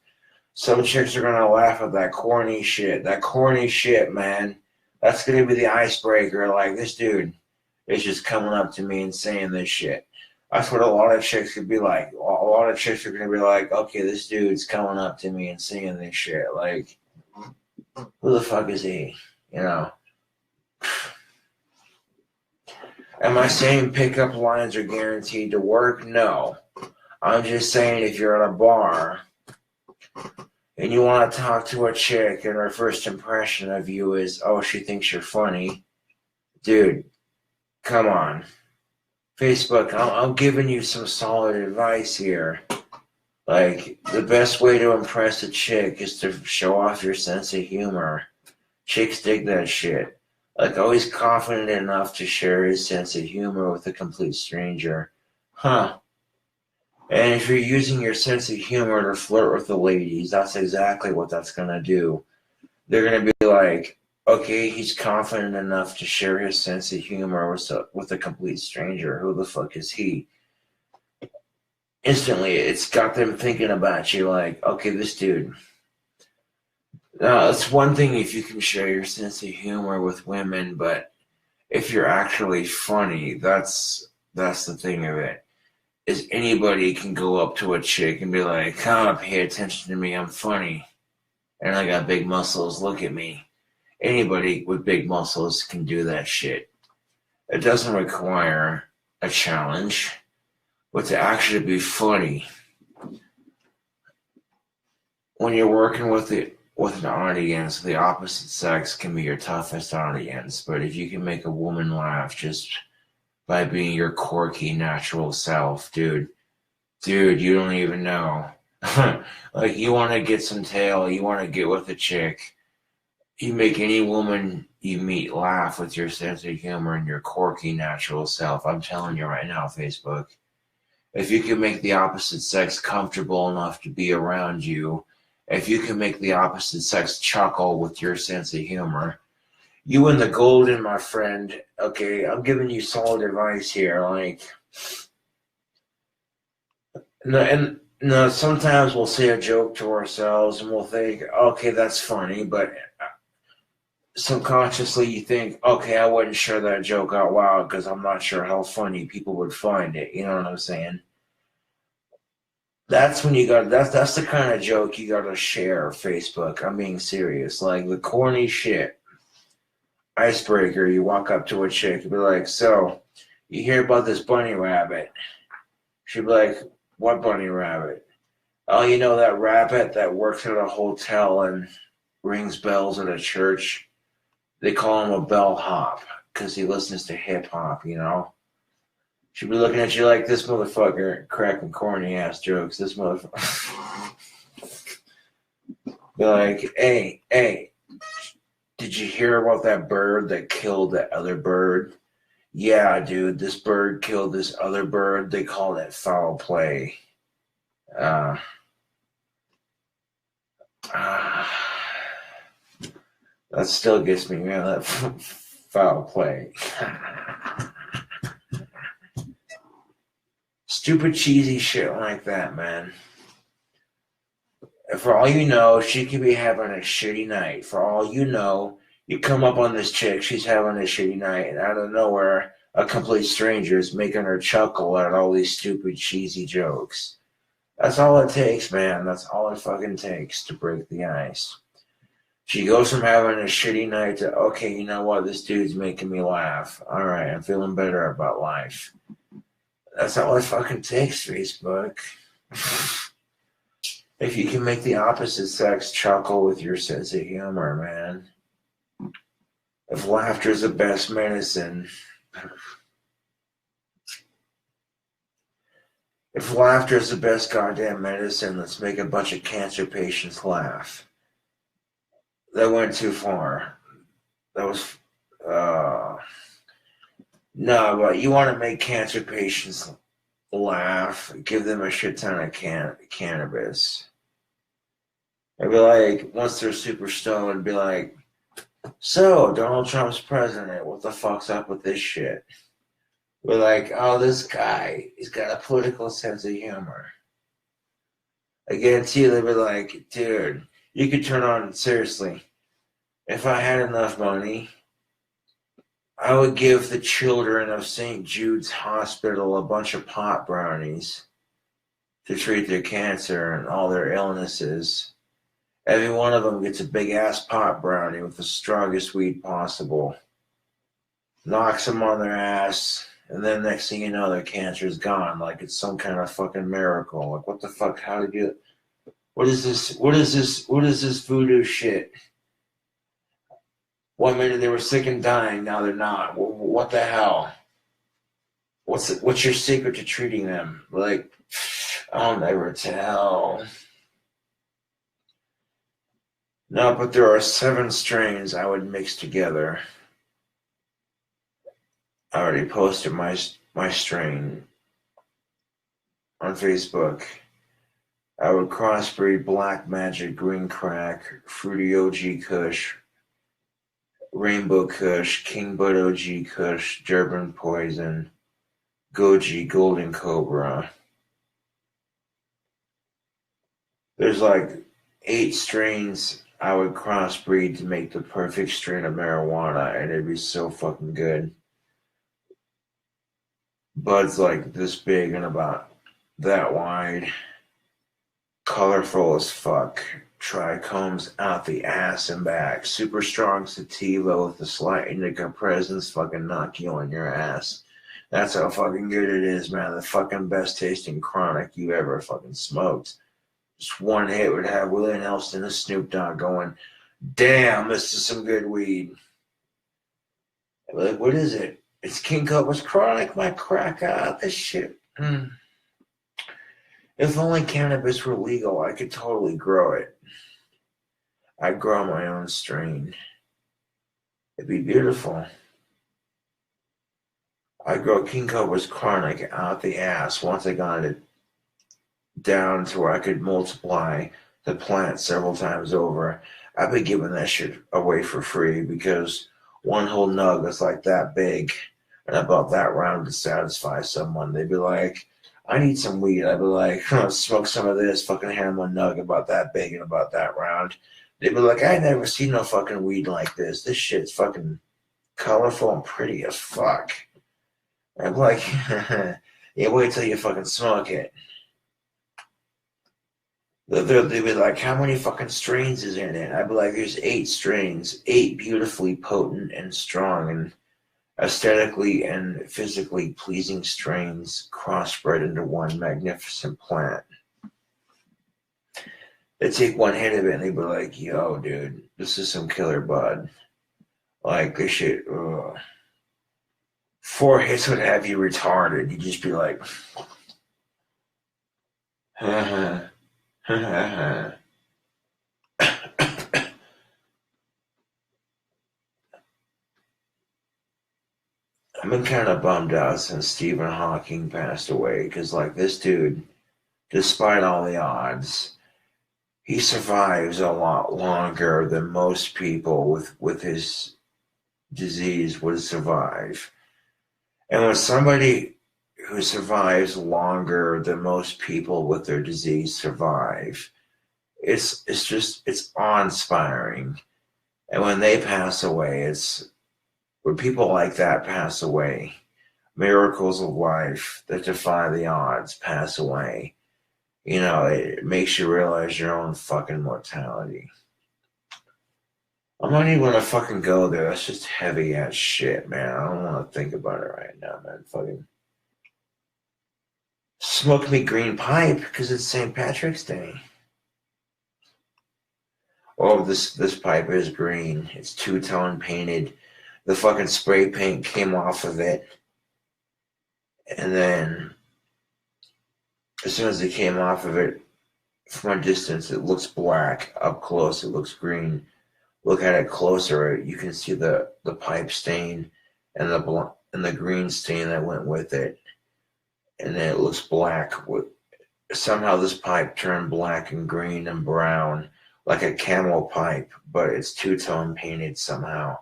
some chicks are going to laugh at that corny shit. That corny shit, man. That's going to be the icebreaker. Like, this dude is just coming up to me and saying this shit. That's what a lot of chicks could be like. A lot of chicks are going to be like, okay, this dude's coming up to me and saying this shit. Like, who the fuck is he? You know? Am I saying pickup lines are guaranteed to work? No. I'm just saying if you're at a bar and you want to talk to a chick and her first impression of you is, oh, she thinks you're funny. Dude, come on. Facebook, I'm giving you some solid advice here. Like, the best way to impress a chick is to show off your sense of humor. Chicks dig that shit. Like, always confident enough to share his sense of humor with a complete stranger. Huh. And if you're using your sense of humor to flirt with the ladies, that's exactly what that's going to do. They're going to be like, okay, he's confident enough to share his sense of humor with a complete stranger. Who the fuck is he? Instantly, it's got them thinking about you like, okay, this dude. Now, it's one thing if you can share your sense of humor with women, but if you're actually funny, that's the thing of it. Is anybody can go up to a chick and be like, come on, pay attention to me, I'm funny. And I got big muscles, look at me. Anybody with big muscles can do that shit. It doesn't require a challenge, but to actually be funny. When you're working with an audience, the opposite sex can be your toughest audience. But if you can make a woman laugh just by being your quirky, natural self, dude, you don't even know. Like, you want to get some tail, you want to get with a chick, you make any woman you meet laugh with your sense of humor and your quirky, natural self. I'm telling you right now, Facebook, if you can make the opposite sex comfortable enough to be around you, if you can make the opposite sex chuckle with your sense of humor, You and the golden, my friend. Okay, I'm giving you solid advice here. Like, no, sometimes we'll say a joke to ourselves and we'll think, okay, that's funny, but subconsciously you think, okay, I wouldn't share that joke out loud because I'm not sure how funny people would find it. You know what I'm saying? That's when you got that's the kind of joke you gotta share Facebook. I'm being serious. Like the corny shit. Icebreaker, you walk up to a chick, you be like, so you hear about this bunny rabbit. She'd be like, what bunny rabbit? Oh, you know that rabbit that works at a hotel and rings bells at a church? They call him a bellhop because he listens to hip hop, you know? She'd be looking at you like, this motherfucker cracking corny ass jokes. This motherfucker. Be like, hey, did you hear about that bird that killed that other bird? Yeah, dude, this bird killed this other bird. They call that foul play. That still gets me, man. That foul play. Stupid, cheesy shit like that, man. For all you know, she could be having a shitty night. For all you know, you come up on this chick, she's having a shitty night, and out of nowhere, a complete stranger is making her chuckle at all these stupid, cheesy jokes. That's all it takes, man. That's all it fucking takes to break the ice. She goes from having a shitty night to, okay, you know what? This dude's making me laugh. All right, I'm feeling better about life. That's all it fucking takes, Facebook. If you can make the opposite sex chuckle with your sense of humor, man. If laughter's the best medicine. If laughter's the best goddamn medicine, let's make a bunch of cancer patients laugh. That went too far. That was, no, but you want to make cancer patients laugh, give them a shit ton of cannabis. I'd be like, once they're super stoned, be like, so, Donald Trump's president, what the fuck's up with this shit? We're like, oh, this guy, he's got a political sense of humor. I guarantee you they'd be like, dude, you could turn on, seriously, if I had enough money, I would give the children of St. Jude's Hospital a bunch of pot brownies to treat their cancer and all their illnesses. Every one of them gets a big-ass pot brownie with the strongest weed possible. Knocks them on their ass, and then next thing you know, their cancer's gone. Like it's some kind of fucking miracle. Like, what the fuck? How did you... What is this? What is this voodoo shit? 1 minute they were sick and dying, now they're not. What the hell? What's your secret to treating them? Like, I'll never tell. No, but there are 7 strains I would mix together. I already posted my strain on Facebook. I would crossbreed Black Magic, Green Crack, Fruity OG Kush, Rainbow Kush, King Bud OG Kush, Durban Poison, Goji, Golden Cobra. There's like 8 strains I would crossbreed to make the perfect strain of marijuana, and it'd be so fucking good. Bud's like this big and about that wide. Colorful as fuck. Trichomes out the ass and back. Super strong sativa with a slight indica presence. Fucking knock you on your ass. That's how fucking good it is, man. The fucking best tasting chronic you ever fucking smoked. Just one hit would have Willie Nelson and Snoop Dogg going, damn, this is some good weed. I'd be like, what is it? It's King Cobra's Chronic, my crack out. This shit. If only cannabis were legal, I could totally grow it. I'd grow my own strain. It'd be beautiful. I'd grow King Cobra's Chronic out the ass once I got it down to where I could multiply the plant several times over. I've been giving that shit away for free because one whole nug that's like that big and about that round to satisfy someone. They'd be like, I need some weed. I'd be like, smoke some of this, fucking hand one nug about that big and about that round. They'd be like, I never seen no fucking weed like this. This shit's fucking colorful and pretty as fuck. I'd be like, yeah, wait till you fucking smoke it. They'd be like, how many fucking strains is in it? I'd be like, there's 8 strains, 8 beautifully potent and strong and aesthetically and physically pleasing strains crossbred into one magnificent plant. They take one hit of it and they'd be like, yo, dude, this is some killer bud. Like, this shit, 4 hits would have you retarded. You'd just be like, I've been kind of bummed out since Stephen Hawking passed away because, like, this dude, despite all the odds, he survives a lot longer than most people with his disease would survive. And when somebody who survives longer than most people with their disease survive, it's awe-inspiring. And when they pass away, when people like that pass away, miracles of life that defy the odds pass away, it makes you realize your own fucking mortality. I'm not even gonna fucking go there. That's just heavy ass shit, man. I don't want to think about it right now, man. Fucking smoke me green pipe because it's St. Patrick's Day. Oh, this pipe is green. It's 2-tone painted. The fucking spray paint came off of it. And then, as soon as it came off of it, from a distance, it looks black. Up close, it looks green. Look at it closer, you can see the pipe stain and the green stain that went with it. And then it looks black. Somehow this pipe turned black and green and brown, like a camel pipe, but it's 2-tone painted somehow.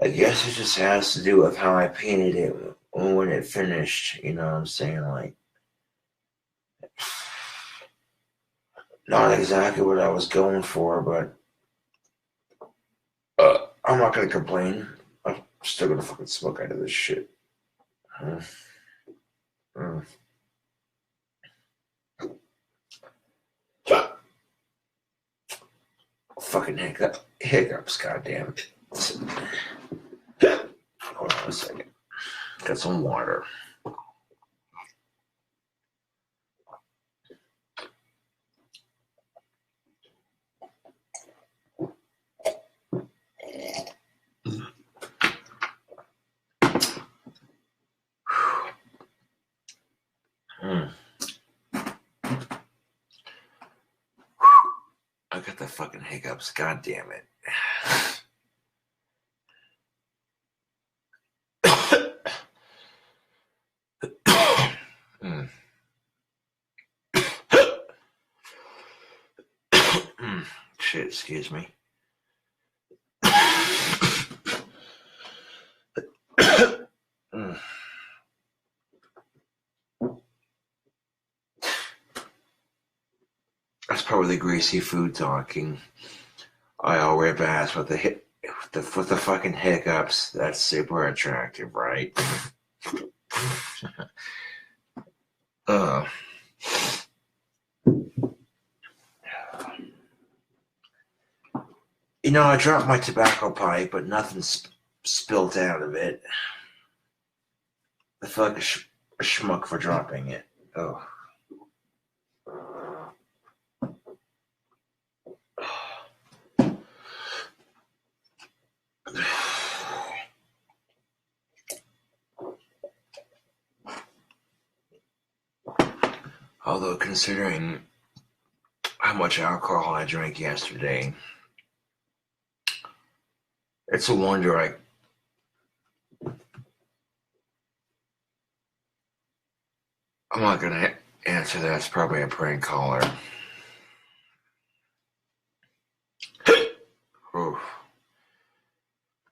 I guess it just has to do with how I painted it when it finished, you know what I'm saying? Like, not exactly what I was going for, but I'm not gonna complain. I'm still gonna fucking smoke out of this shit. Fucking hiccups, goddamn. Hold on a second. Got some water. I got the fucking hiccups, god damn it. Shit, excuse me. That's probably the greasy food talking. I all rip ass with the fucking hiccups. That's super attractive, right? I dropped my tobacco pipe, but nothing spilled out of it. I feel like a schmuck for dropping it. Oh. Although, considering how much alcohol I drank yesterday, it's a wonder I'm not going to answer that. It's probably a prank caller.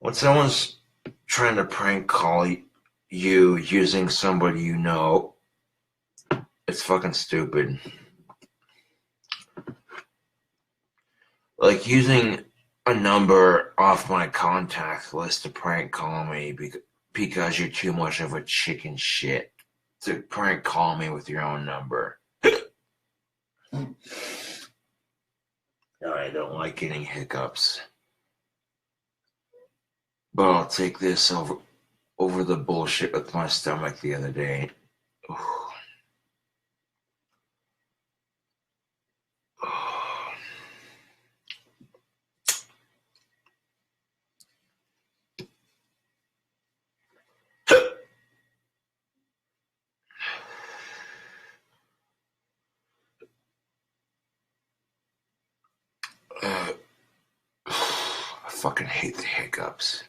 When someone's trying to prank call you using somebody you know, it's fucking stupid. Like using a number off my contact list to prank call me because you're too much of a chicken shit to prank call me with your own number. I don't like getting hiccups. But I'll take this over the bullshit with my stomach the other day. I fucking hate the hiccups.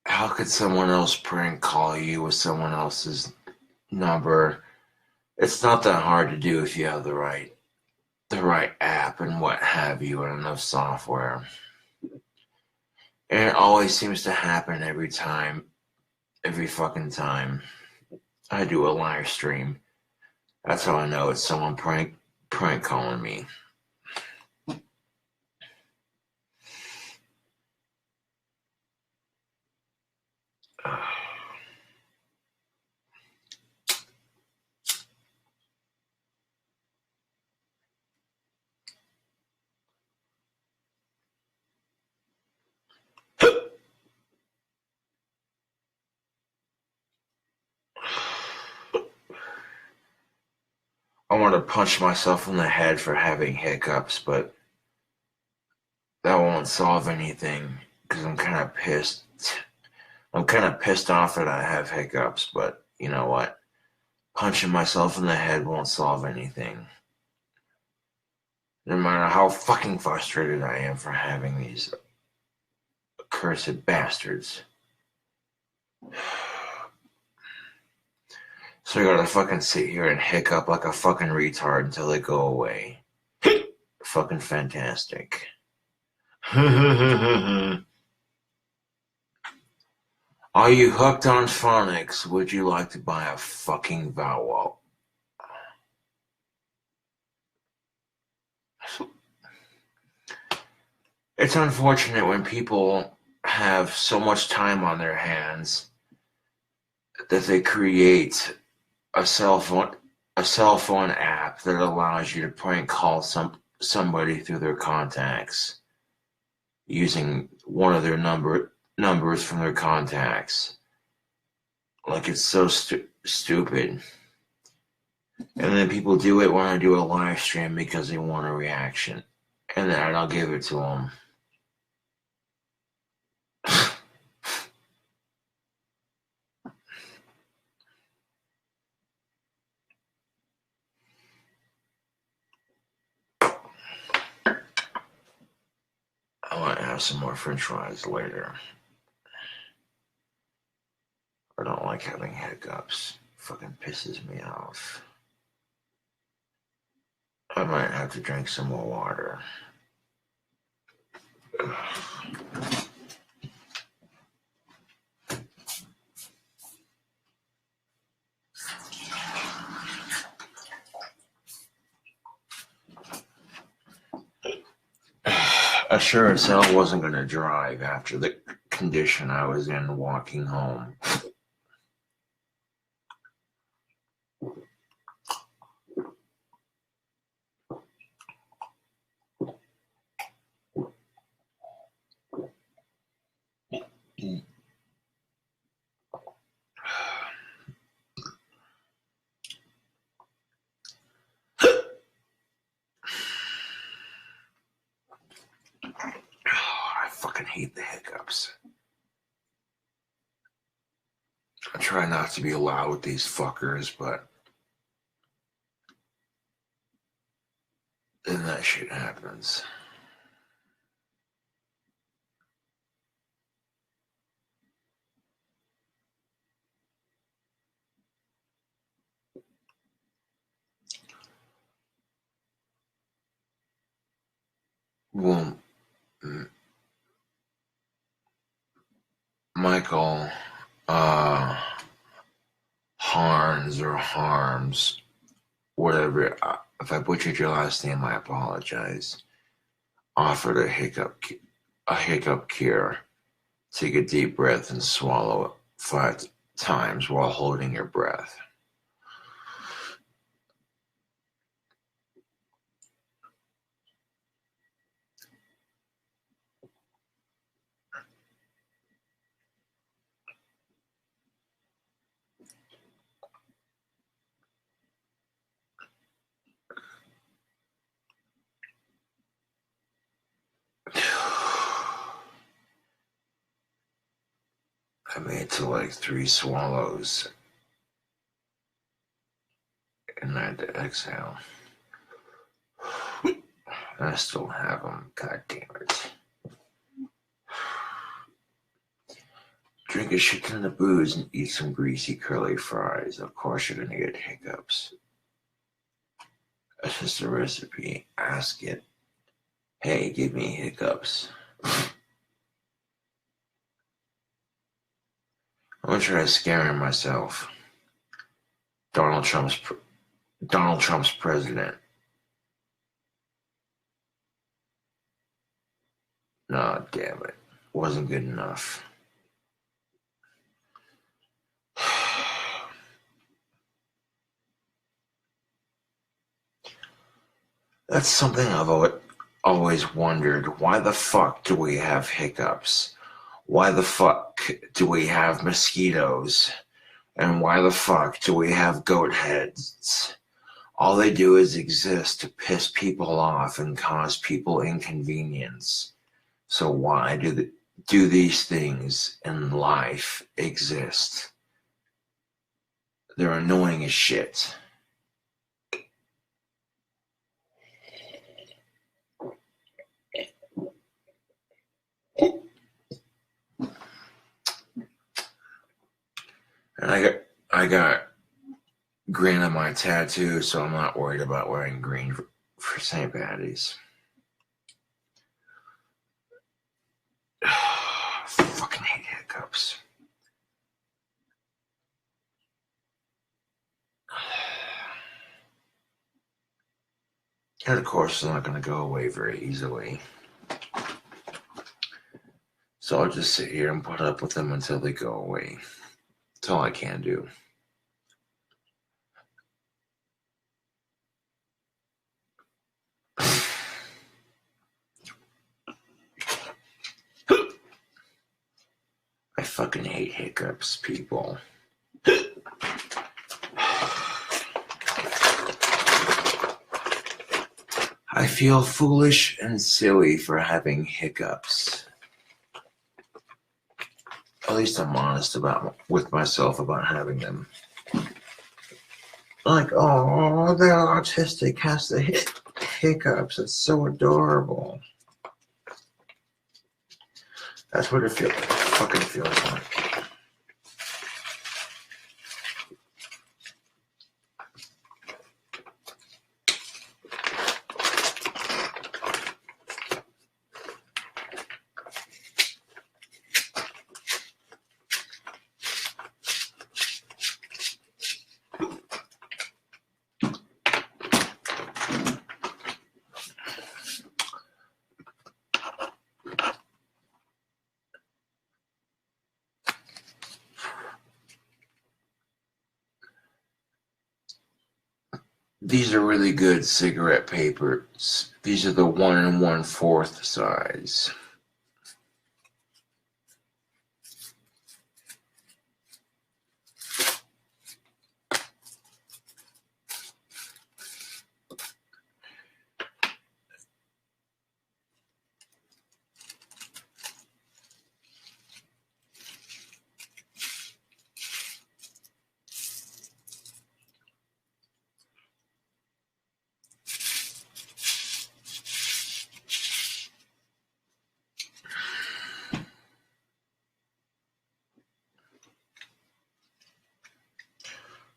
How could someone else prank call you with someone else's number? It's not that hard to do if you have the right app and what have you and enough software. And it always seems to happen every fucking time I do a live stream. That's how I know it's someone prank calling me. I want to punch myself in the head for having hiccups, but that won't solve anything because I'm kind of pissed. I'm kind of pissed off that I have hiccups, but you know what? Punching myself in the head won't solve anything. No matter how fucking frustrated I am for having these accursed bastards. So I gotta fucking sit here and hiccup like a fucking retard until they go away. Fucking fantastic. Are you hooked on phonics? Would you like to buy a fucking vowel? It's unfortunate when people have so much time on their hands that they create a cell phone app that allows you to prank call somebody through their contacts using one of their numbers from their contacts. Like, it's so stupid. And then people do it when I do a live stream because they want a reaction, and then I'll give it to them. I might have some more french fries later. I don't like having hiccups. Fucking pisses me off. I might have to drink some more water. I sure as hell wasn't going to drive after the condition I was in walking home. I fucking hate the hiccups. I try not to be loud with these fuckers, but then that shit happens. Well, Michael Harns or Harms, whatever. If I butchered your last name, I apologize. Offered a hiccup cure. Take a deep breath and swallow it 5 times while holding your breath. I made it to like 3 swallows, and I had to exhale. And I still have them. God damn it. Drink a shit ton of booze and eat some greasy curly fries. Of course you're gonna get hiccups. That's just a recipe. Ask it. Hey, give me hiccups. I'm gonna try scaring myself. Donald Trump's president. No, damn it. Wasn't good enough. That's something I've always wondered. Why the fuck do we have hiccups? Why the fuck do we have mosquitoes? And why the fuck do we have goat heads? All they do is exist to piss people off and cause people inconvenience. So why do these things in life exist? They're annoying as shit. And I got green on my tattoo, so I'm not worried about wearing green for St. Patty's. Fucking hate hiccups. And of course, they're not going to go away very easily. So I'll just sit here and put up with them until they go away. That's all I can do. I fucking hate hiccups, people. I feel foolish and silly for having hiccups. At least I'm honest with myself about having them. Like, oh, the autistic has the hiccups. It's so adorable. That's what it fucking feels like. These are really good cigarette papers. These are the 1 1/4 size.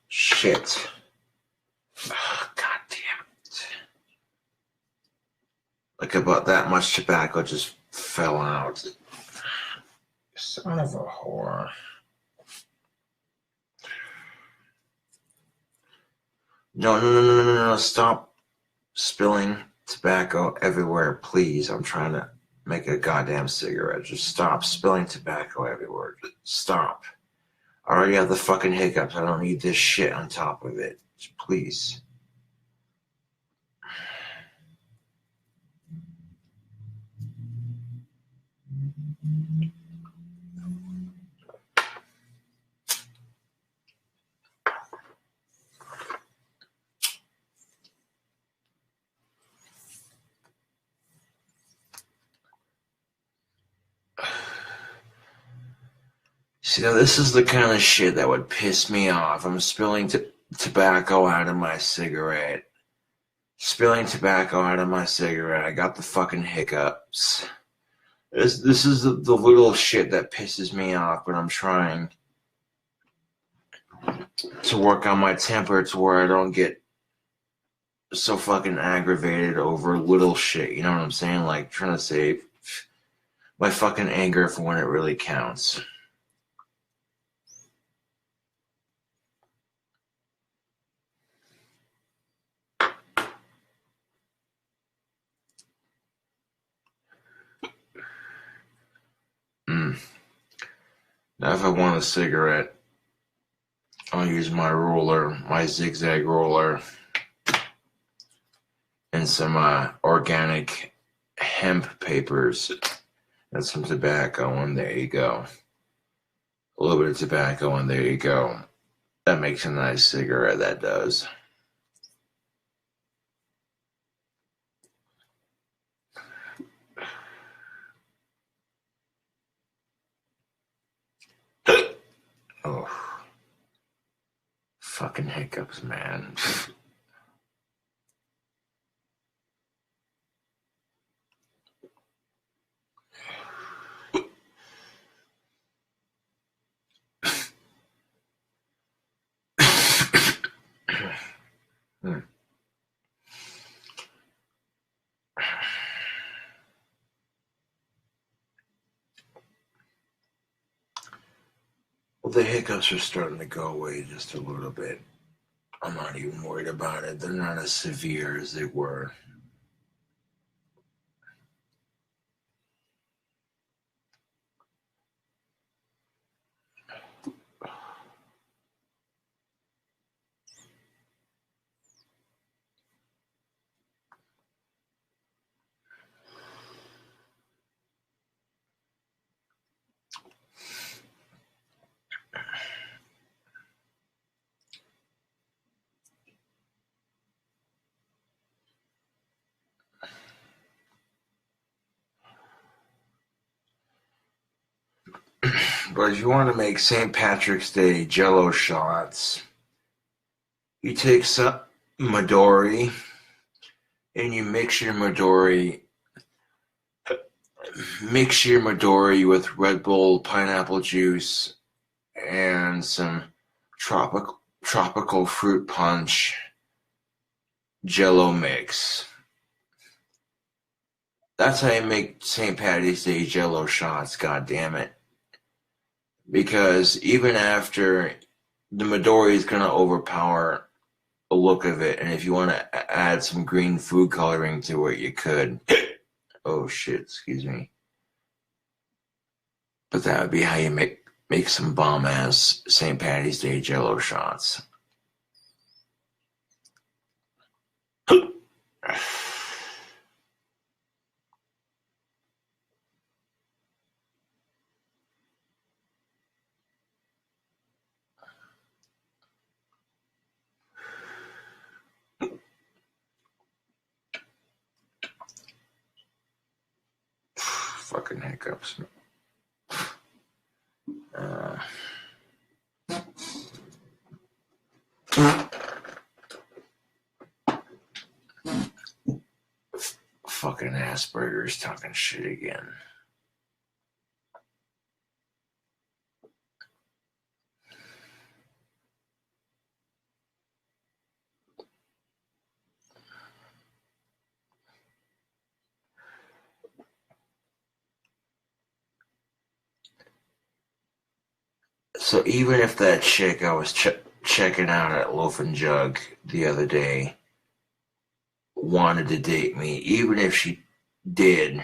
Shit. Oh, God damn it. Like about that much tobacco just fell out. Son of a whore. No, stop spilling tobacco everywhere, please. I'm trying to make a goddamn cigarette. Just stop spilling tobacco everywhere. Just stop. I already have the fucking hiccups. I don't need this shit on top of it. Please. See, now this is the kind of shit that would piss me off. I'm spilling tobacco out of my cigarette. Spilling tobacco out of my cigarette. I got the fucking hiccups. This is the little shit that pisses me off when I'm trying to work on my temper to where I don't get so fucking aggravated over little shit. You know what I'm saying? Like trying to save my fucking anger for when it really counts. Now if I want a cigarette, I'll use my roller, my zigzag roller, and some organic hemp papers and some tobacco, and there you go. A little bit of tobacco, and there you go. That makes a nice cigarette, that does. Oh. Fucking hiccups, man. Well, the hiccups are starting to go away just a little bit. I'm not even worried about it. They're not as severe as they were. But if you want to make St. Patrick's Day Jello shots, you take some Midori and you mix your Midori with Red Bull pineapple juice and some tropical fruit punch Jello mix. That's how you make St. Patty's Day Jello shots, god damn it. Because even after, the Midori is going to overpower the look of it, and if you want to add some green food coloring to it, you could. Oh shit, excuse me. But that would be how you make some bomb-ass St. Patty's Day Jello shots. Fucking hiccups. Fucking Asperger's talking shit again. So even if that chick I was checking out at Loaf and Jug the other day wanted to date me, even if she did,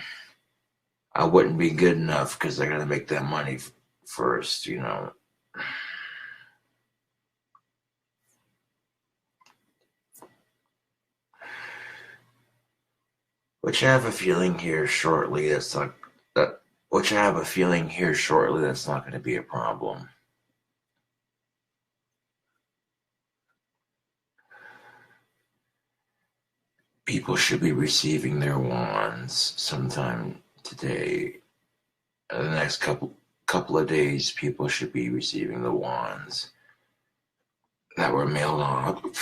I wouldn't be good enough because I gotta make that money first, you know. Which I have a feeling here shortly that's not that. Which I have a feeling here shortly that's not going to be a problem. People should be receiving their wands sometime today. In the next couple of days, people should be receiving the wands that were mailed on.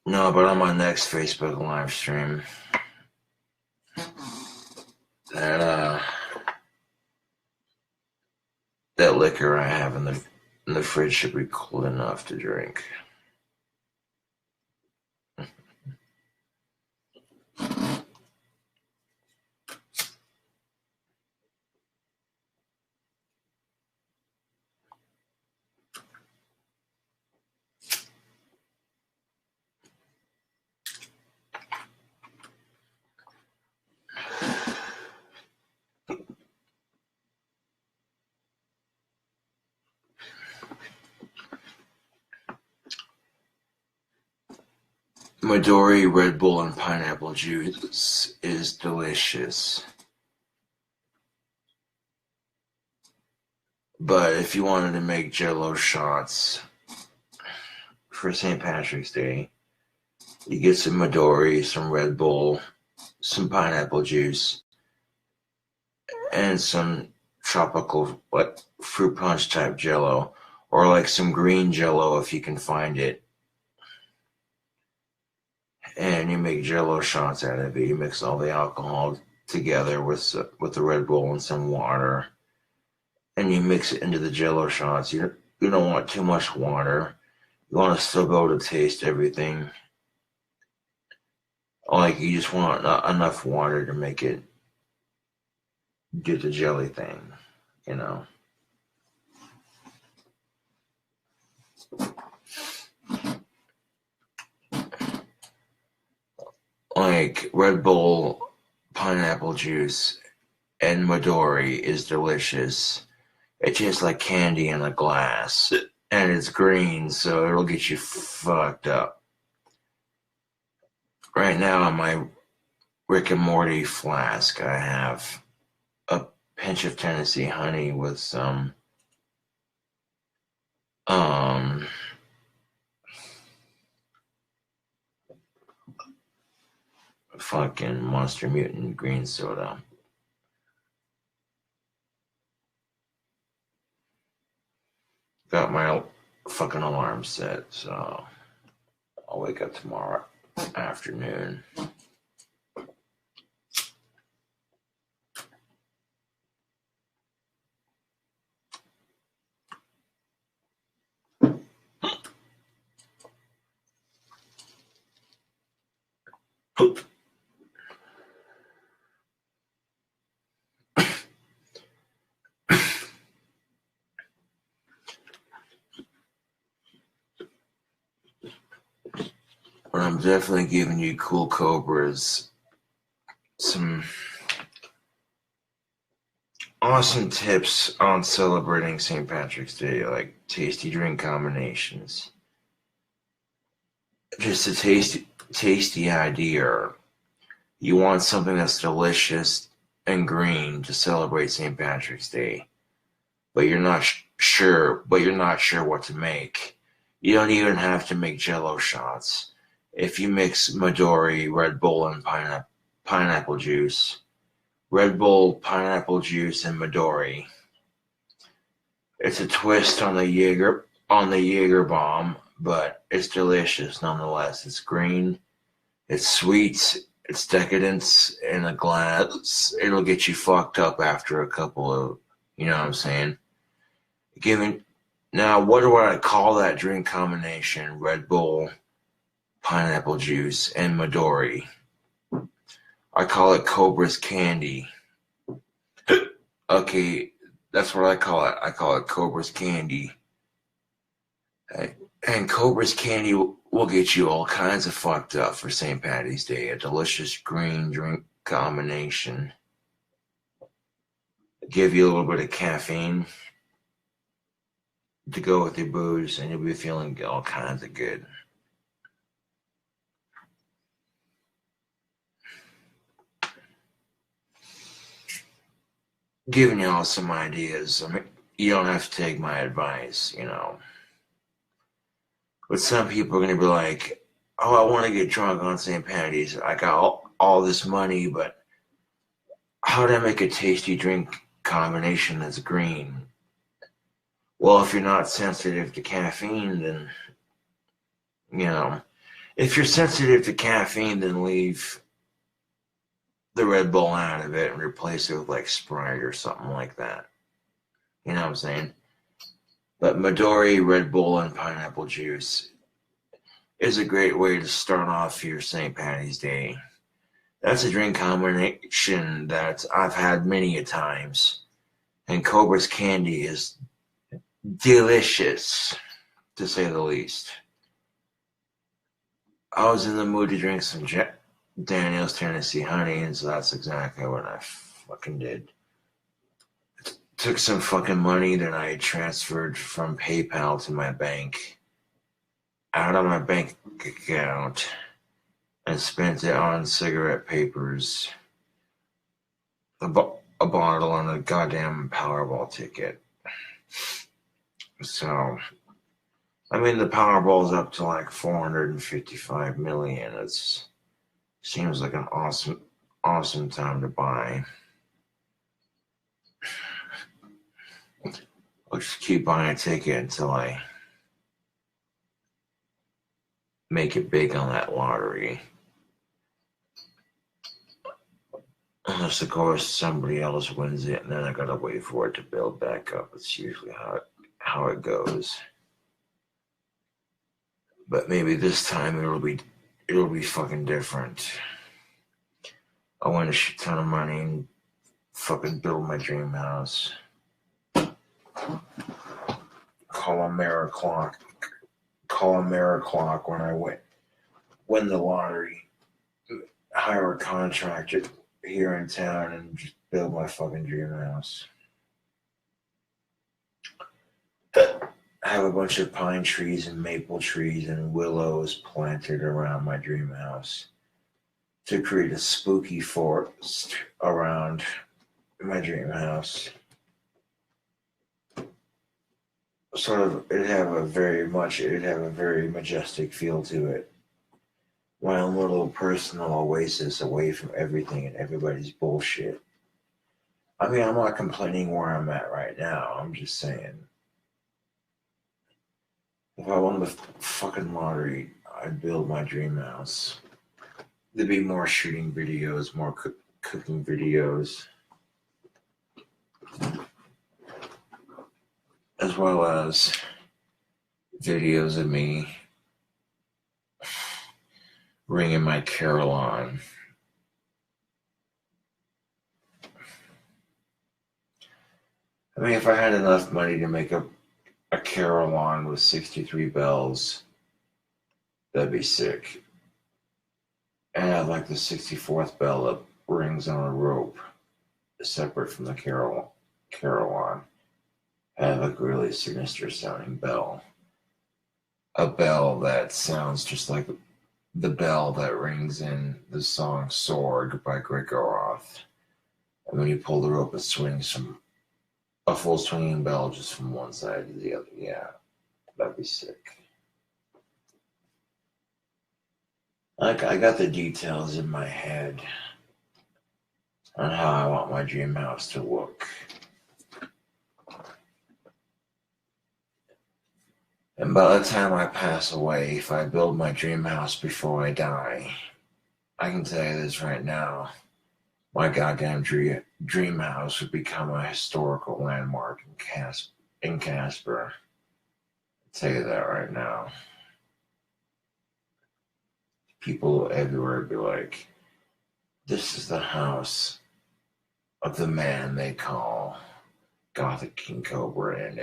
No, but on my next Facebook live stream, that that liquor I have in the fridge should be cold enough to drink. Midori Red Bull and pineapple juice is delicious. But if you wanted to make Jello shots for St. Patrick's Day, you get some Midori, some Red Bull, some pineapple juice, and some tropical fruit punch type Jello, or like some green Jello if you can find it. And you make Jello shots out of it. You mix all the alcohol together with the Red Bull and some water, and you mix it into the Jello shots. You don't want too much water. You want to still be able to taste everything. Like you just want enough water to make it do the jelly thing, you know. Like Red Bull, pineapple juice, and Midori is delicious. It tastes like candy in a glass, and it's green, so it'll get you fucked up. Right now on my Rick and Morty flask, I have a pinch of Tennessee honey with some fucking Monster Mutant green soda. Got my fucking alarm set, so I'll wake up tomorrow afternoon. But I'm definitely giving you Cool Cobras some awesome tips on celebrating St. Patrick's Day, like tasty drink combinations. Just a tasty idea. You want something that's delicious and green to celebrate St. Patrick's Day, but you're not sure what to make. You don't even have to make Jello shots. If you mix Midori, Red Bull, and pineapple juice, Red Bull, pineapple juice, and Midori, it's a twist on the on the Jaeger bomb, but it's delicious nonetheless. It's green, it's sweet, it's decadence in a glass. It'll get you fucked up after a couple of, you know what I'm saying? Now, what do I call that drink combination? Red Bull, pineapple juice, and Midori. I call it Cobra's Candy. Okay, that's what I call it. I call it Cobra's Candy. And Cobra's Candy will get you all kinds of fucked up for St. Patty's Day. A delicious green drink combination. Give you a little bit of caffeine to go with your booze, and you'll be feeling all kinds of good. Giving y'all some ideas. I mean, you don't have to take my advice, you know. But some people are going to be like, oh, I want to get drunk on St. Patty's. I got all this money, but how do I make a tasty drink combination that's green? Well, if you're not sensitive to caffeine, then, you know, if you're sensitive to caffeine, then leave the Red Bull out of it and replace it with like Sprite or something like that. You know what I'm saying? But Midori, Red Bull, and pineapple juice is a great way to start off your St. Patty's Day. That's a drink combination that I've had many a times. And Cobra's Candy is delicious, to say the least. I was in the mood to drink some Daniel's Tennessee Honey, and so that's exactly what I fucking did. Took some fucking money that I transferred from PayPal to my bank, out of my bank account, and spent it on cigarette papers, a bottle, and a goddamn Powerball ticket. So, I mean, the Powerball's up to like 455 million. It seems like an awesome time to buy. I'll just keep buying a ticket until I make it big on that lottery. Unless, of course, somebody else wins it, and then I gotta wait for it to build back up. It's usually how it goes. But maybe this time it'll be fucking different. I win a shit ton of money and fucking build my dream house. Call a mirror clock when I win the lottery. Hire a contractor here in town and just build my fucking dream house. Have a bunch of pine trees and maple trees and willows planted around my dream house to create a spooky forest around my dream house. It'd have a very majestic feel to it. My own little personal oasis away from everything and everybody's bullshit. I mean, I'm not complaining where I'm at right now. I'm just saying, if I won the fucking lottery, I'd build my dream house. There'd be more shooting videos, more cooking videos, as well as videos of me ringing my carol on. I mean, if I had enough money to make a carol on with 63 bells, that'd be sick. And I'd like the 64th bell that rings on a rope, separate from the carol on. Have a really sinister sounding bell. A bell that sounds just like the bell that rings in the song Sorg by Grigoroth. And when you pull the rope, it swings from a full swinging bell just from one side to the other. Yeah, that'd be sick. I got the details in my head on how I want my dream house to look. And by the time I pass away, if I build my dream house before I die, I can tell you this right now, my goddamn dream house would become a historical landmark in Casper. I'll tell you that right now. People everywhere would be like, this is the house of the man they call Gothic King Cobra, and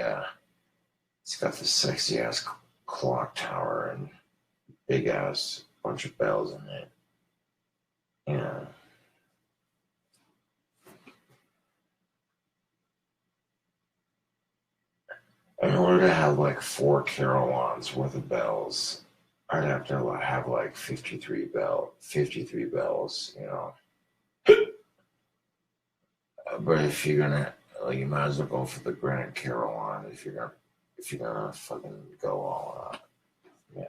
it's got this sexy ass clock tower and big ass bunch of bells in it. Yeah. In order to have like 4 carillons worth of bells, I'd have to have like 53 bells, you know. But if you're gonna, you might as well go for the Grand Carillon if you're gonna fucking go all out. Yeah.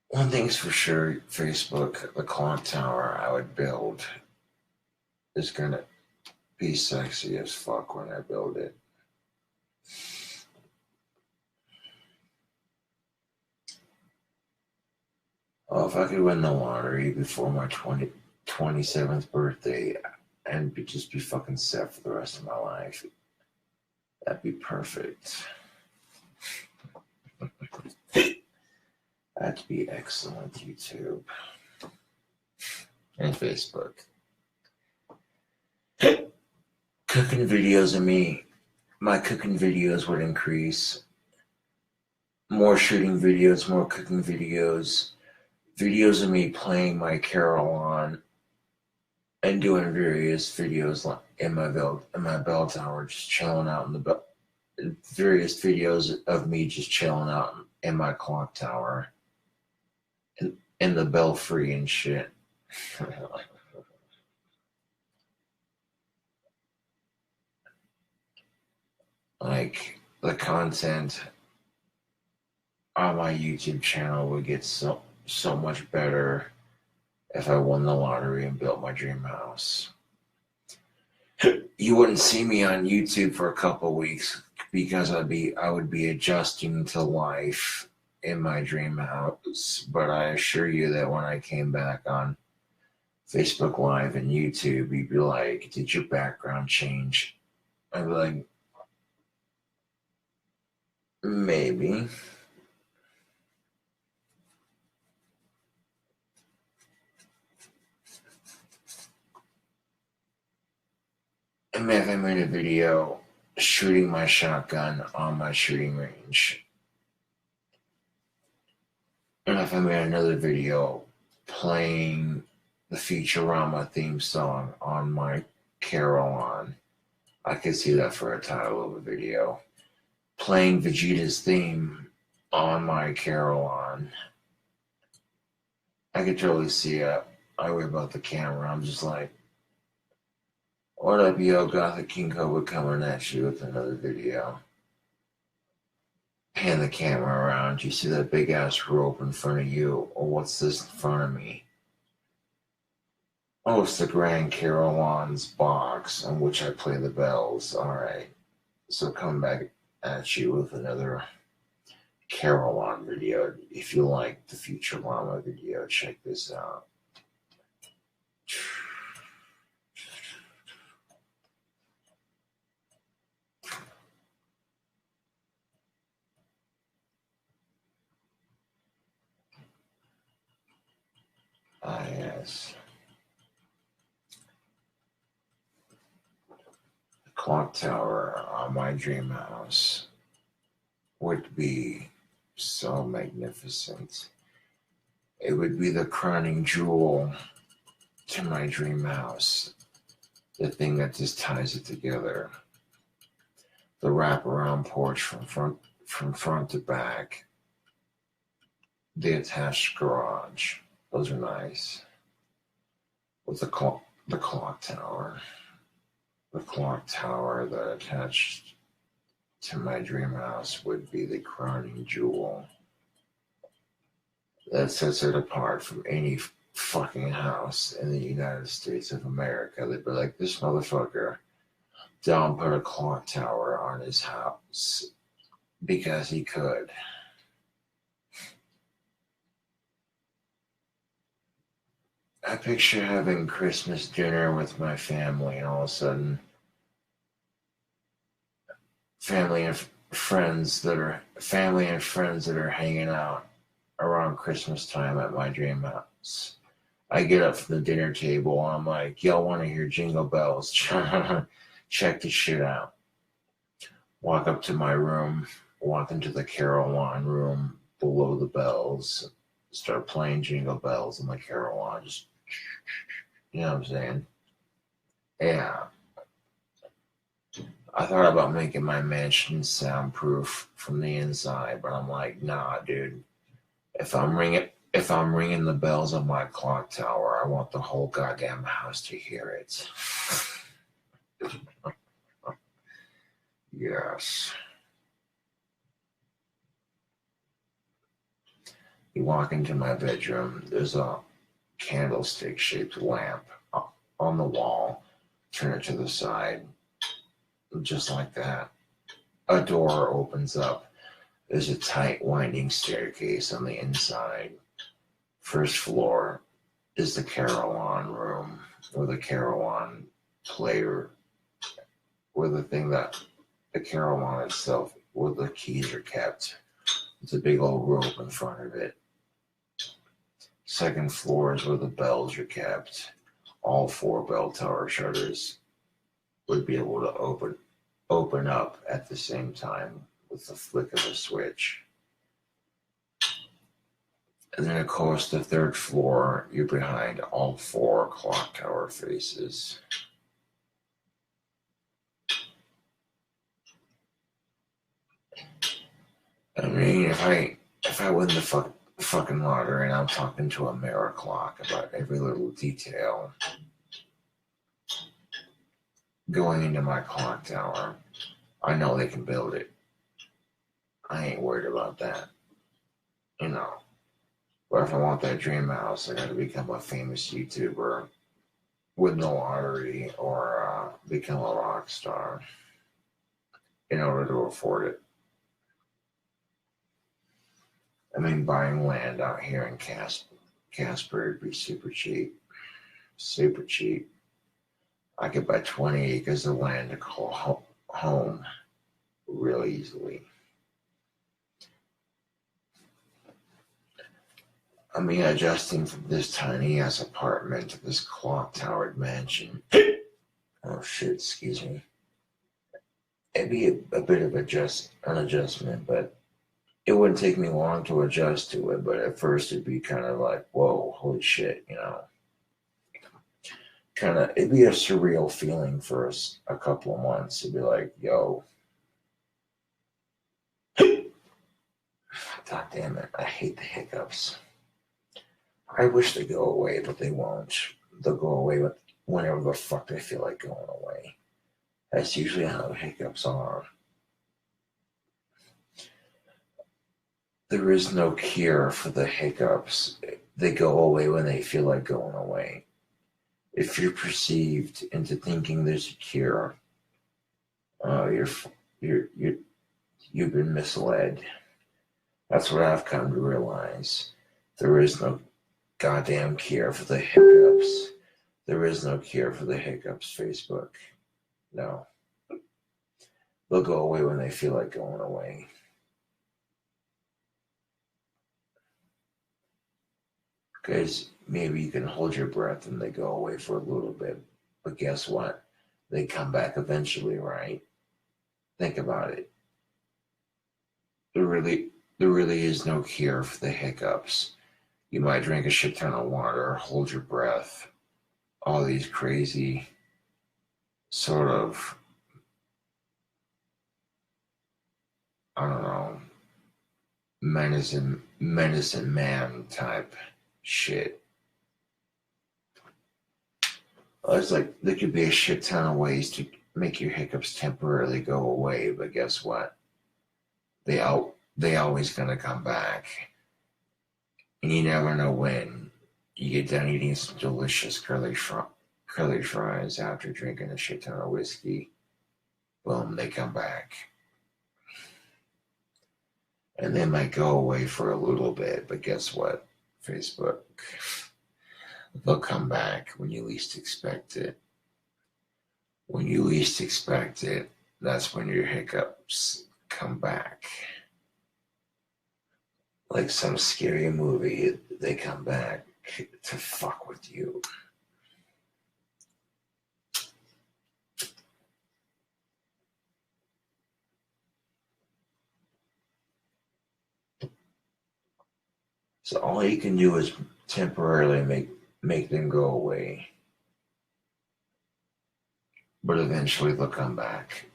One thing's for sure, Facebook, the clock tower I would build is gonna be sexy as fuck when I build it. Oh, if I could win the lottery before my 27th birthday and just be fucking set for the rest of my life, that'd be perfect. That'd be excellent, YouTube and Facebook. Cooking videos of me, my cooking videos would increase. More shooting videos, more cooking videos. Videos of me playing my carillon and doing various videos in my bell tower, just chilling out in the bell. Various videos of me just chilling out in my clock tower, in the belfry and shit. Like the content on my YouTube channel would get so much better if I won the lottery and built my dream house. You wouldn't see me on YouTube for a couple weeks because I would be adjusting to life in my dream house. But I assure you that when I came back on Facebook Live and YouTube, you'd be like, did your background change? I'd be like, maybe. And if I made a video shooting my shotgun on my shooting range, and if I made another video playing the Futurama theme song on my carillon, I could see that for a title of a video. Playing Vegeta's theme on my carillon, I could totally see it. I whip out the camera, I'm just like, what up, yo, Gothic King Cobra coming at you with another video. Pan the camera around, you see that big ass rope in front of you, or what's this in front of me? Oh, it's the Grand Carillon's box on which I play the bells. Alright, so come back at you with another carillon video. If you like the Futurama video, check this out. Ah, yes. The clock tower on my dream house would be so magnificent. It would be the crowning jewel to my dream house. The thing that just ties it together. The wraparound porch from front to back. The attached garage. Those are nice. With the clock tower. The clock tower that attached to my dream house would be the crowning jewel that sets it apart from any fucking house in the United States of America, they'd be like, this motherfucker don't put a clock tower on his house because he could. I picture having Christmas dinner with my family, and all of a sudden, family and friends that are hanging out around Christmas time at my dream house. I get up from the dinner table and I'm like, y'all want to hear Jingle Bells? Check this shit out. Walk up to my room, walk into the carol line room below the bells, start playing Jingle Bells in the carol line. Just, you know what I'm saying? Yeah. I thought about making my mansion soundproof from the inside, but I'm like, nah, dude. If I'm ringing the bells on my clock tower, I want the whole goddamn house to hear it. Yes. You walk into my bedroom, there's a candlestick-shaped lamp on the wall. Turn it to the side, just like that. A door opens up. There's a tight, winding staircase on the inside. First floor is the carillon room, where the carillon player, where the carillon itself, where the keys are kept. It's a big old rope in front of it. Second floor is where the bells are kept. All 4 bell tower shutters would be able to open up at the same time with the flick of a switch. And then, of course, the third floor, you're behind all 4 clock tower faces. I mean, if I win the fucking lottery and I'm talking to a mirror clock about every little detail going into my clock tower, I know they can build it. I ain't worried about that. You know. But if I want that dream house, I gotta become a famous YouTuber, win the lottery, or become a rock star in order to afford it. I mean, buying land out here in Casper would be super cheap. Super cheap. I could buy 20 acres of land to call home real easily. I mean, adjusting from this tiny ass apartment to this clock towered mansion. Oh shit, excuse me. It'd be a bit of an adjustment, but it wouldn't take me long to adjust to it. But at first it'd be kind of like, whoa, holy shit, you know. It'd be a surreal feeling for us a couple of months. It'd be like, yo. God damn it, I hate the hiccups. I wish they'd go away, but they won't. They'll go away whenever the fuck they feel like going away. That's usually how the hiccups are. There is no cure for the hiccups. They go away when they feel like going away. If you're perceived into thinking there's a cure, you've been misled. That's what I've come to realize. There is no goddamn cure for the hiccups. There is no cure for the hiccups, Facebook. No. They'll go away when they feel like going away. Because maybe you can hold your breath and they go away for a little bit. But guess what? They come back eventually, right? Think about it. There really is no cure for the hiccups. You might drink a shit ton of water, hold your breath, all these crazy sort of, I don't know, medicine man type shit. It's like there could be a shit ton of ways to make your hiccups temporarily go away, but guess what? They always gonna come back. And you never know when. You get done eating some delicious curly fries after drinking a shit ton of whiskey. Boom, they come back. And they might go away for a little bit, but guess what? Facebook, they'll come back when you least expect it. When you least expect it, that's when your hiccups come back. Like some scary movie, they come back to fuck with you. So all you can do is temporarily make them go away. But eventually they'll come back.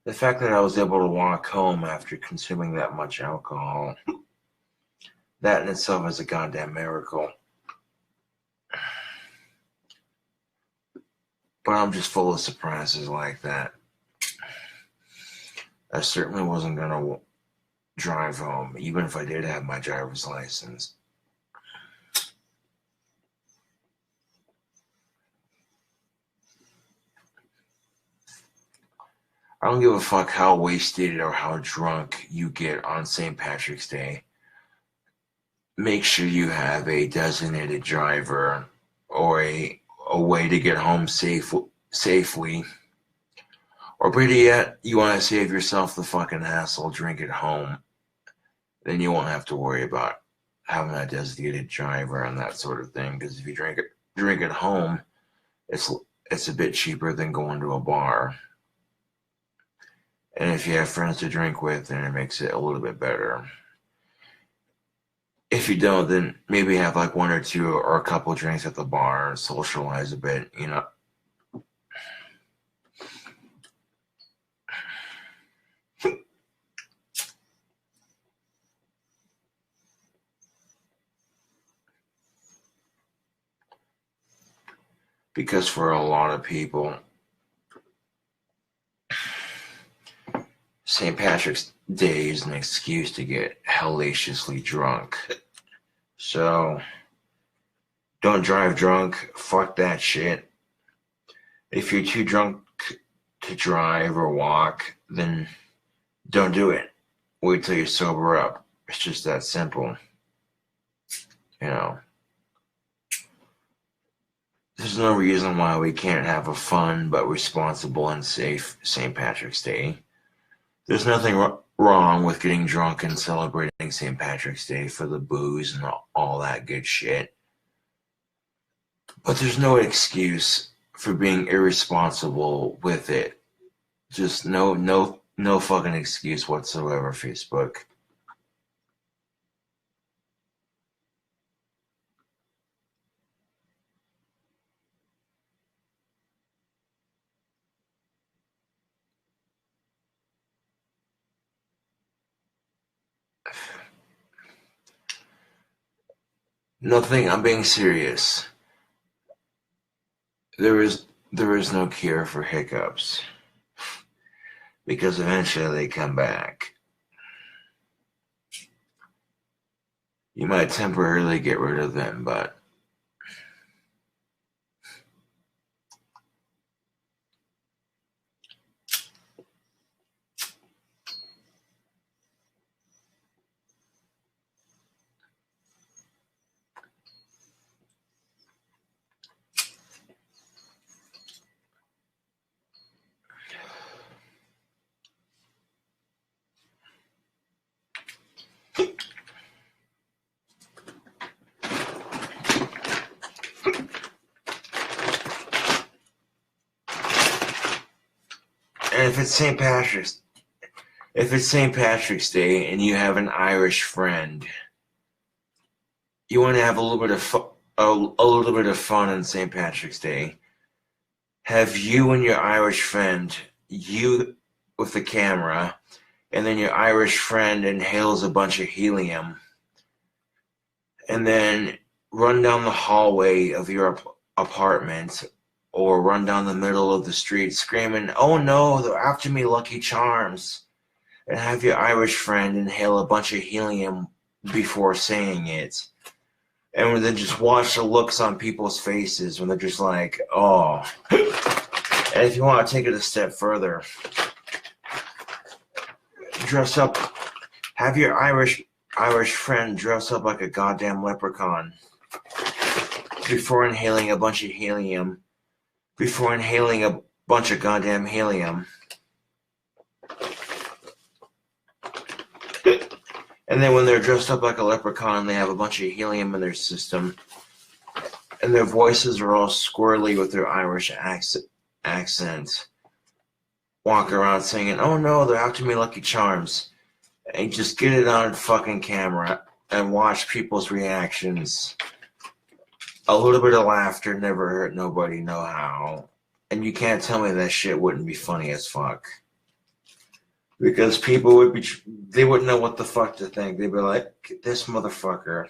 The fact that I was able to walk home after consuming that much alcohol, that in itself is a goddamn miracle. But I'm just full of surprises like that. I certainly wasn't going to drive home, even if I did have my driver's license. I don't give a fuck how wasted or how drunk you get on St. Patrick's Day. Make sure you have a designated driver or a way to get home safely. Or better yet, you want to save yourself the fucking hassle, drink at home. Then you won't have to worry about having a designated driver and that sort of thing. Because if you drink at home, it's a bit cheaper than going to a bar. And if you have friends to drink with, then it makes it a little bit better. If you don't, then maybe have like one or two or a couple drinks at the bar, socialize a bit, you know. Because for a lot of people, St. Patrick's Day is an excuse to get hellaciously drunk. So, don't drive drunk. Fuck that shit. If you're too drunk to drive or walk, then don't do it. Wait till you sober up. It's just that simple. You know. There's no reason why we can't have a fun but responsible and safe St. Patrick's Day. There's nothing wrong with getting drunk and celebrating St. Patrick's Day for the booze and all that good shit. But there's no excuse for being irresponsible with it. Just no fucking excuse whatsoever, Facebook. Nothing, I'm being serious. There is no cure for hiccups. Because eventually they come back. You might temporarily get rid of them, but and if it's St. Patrick's Day and you have an Irish friend, you want to have a little bit of fun on St. Patrick's Day. Have you and your Irish friend, you with the camera, and then your Irish friend inhales a bunch of helium, and then run down the hallway of your apartment or run down the middle of the street screaming, "Oh no, they're after me, Lucky Charms," and have your Irish friend inhale a bunch of helium before saying it. And then just watch the looks on people's faces when they're just like, oh. And if you want to take it a step further, dress up, have your Irish friend dress up like a goddamn leprechaun before inhaling a bunch of helium, before inhaling a bunch of goddamn helium. And then when they're dressed up like a leprechaun, they have a bunch of helium in their system, and their voices are all squirrely with their Irish accent. Walk around singing, "Oh no, they're after me, Lucky Charms." And just get it on fucking camera and watch people's reactions. A little bit of laughter never hurt nobody, no how. And you can't tell me that shit wouldn't be funny as fuck. Because people would be, they wouldn't know what the fuck to think. They'd be like, this motherfucker.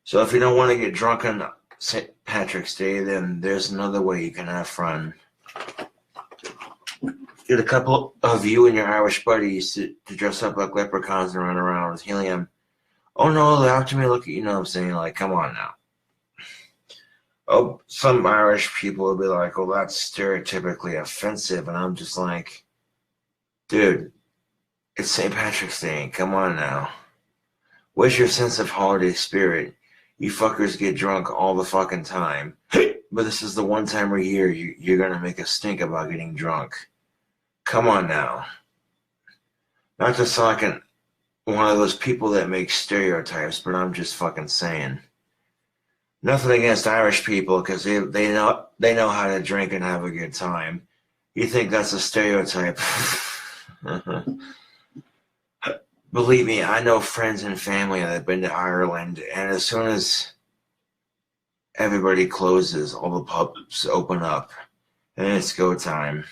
So if you don't want to get drunk on St. Patrick's Day, then there's another way you can have fun. Get a couple of you and your Irish buddies to dress up like leprechauns and run around with helium. Oh no, they're after me, look at you, know what I'm saying? Like, come on now. Oh, some Irish people will be like, oh, that's stereotypically offensive. And I'm just like, dude, it's St. Patrick's Day. Come on now. Where's your sense of holiday spirit? You fuckers get drunk all the fucking time. But this is the one time a year you're going to make a stink about getting drunk. Come on now. Not to sound like one of those people that make stereotypes, but I'm just fucking saying. Nothing against Irish people, because they know how to drink and have a good time. You think that's a stereotype? Believe me, I know friends and family that have been to Ireland, and as soon as everybody closes, all the pubs open up, and it's go time.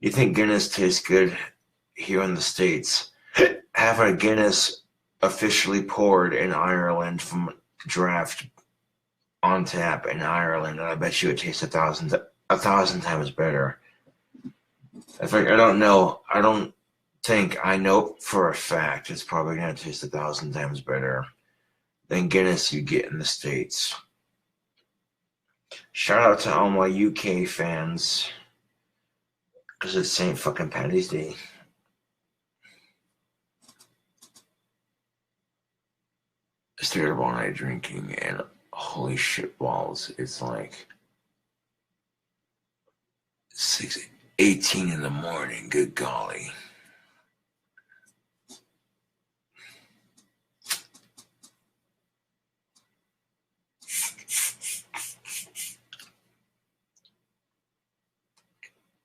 You think Guinness tastes good here in the States? Have a Guinness officially poured in Ireland from draft on tap in Ireland, and I bet you it tastes a thousand times better. In fact, I don't think I know for a fact it's probably going to taste 1,000 times better than Guinness you get in the States. Shout out to all my UK fans, because it's St. fucking Paddy's Day. I stayed up all night drinking, and holy shit balls, it's like 6:18 in the morning, good golly.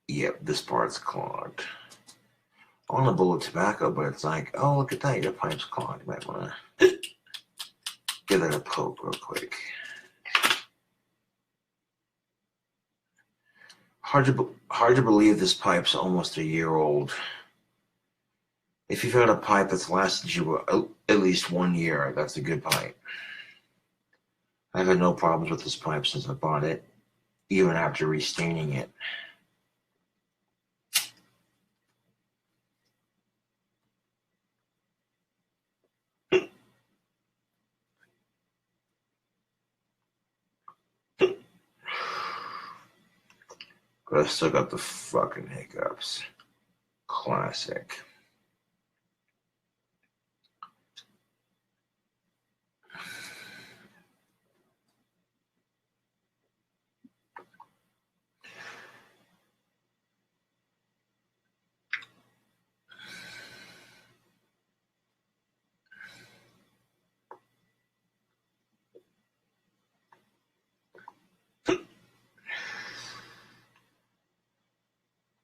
Yep, this part's clogged. I want a bowl of tobacco, but it's like, oh, look at that, your pipe's clogged. You might want to give it a poke real quick. Hard to believe this pipe's almost a year old. If you've had a pipe that's lasted you at least 1 year, that's a good pipe. I've had no problems with this pipe since I bought it, even after restaining it. But I still got the fucking hiccups. Classic.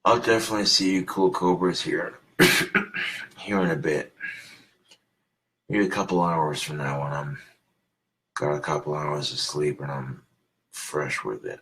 I'll definitely see you cool cobras here in a bit. Maybe a couple hours from now when I'm got a couple hours of sleep and I'm fresh with it.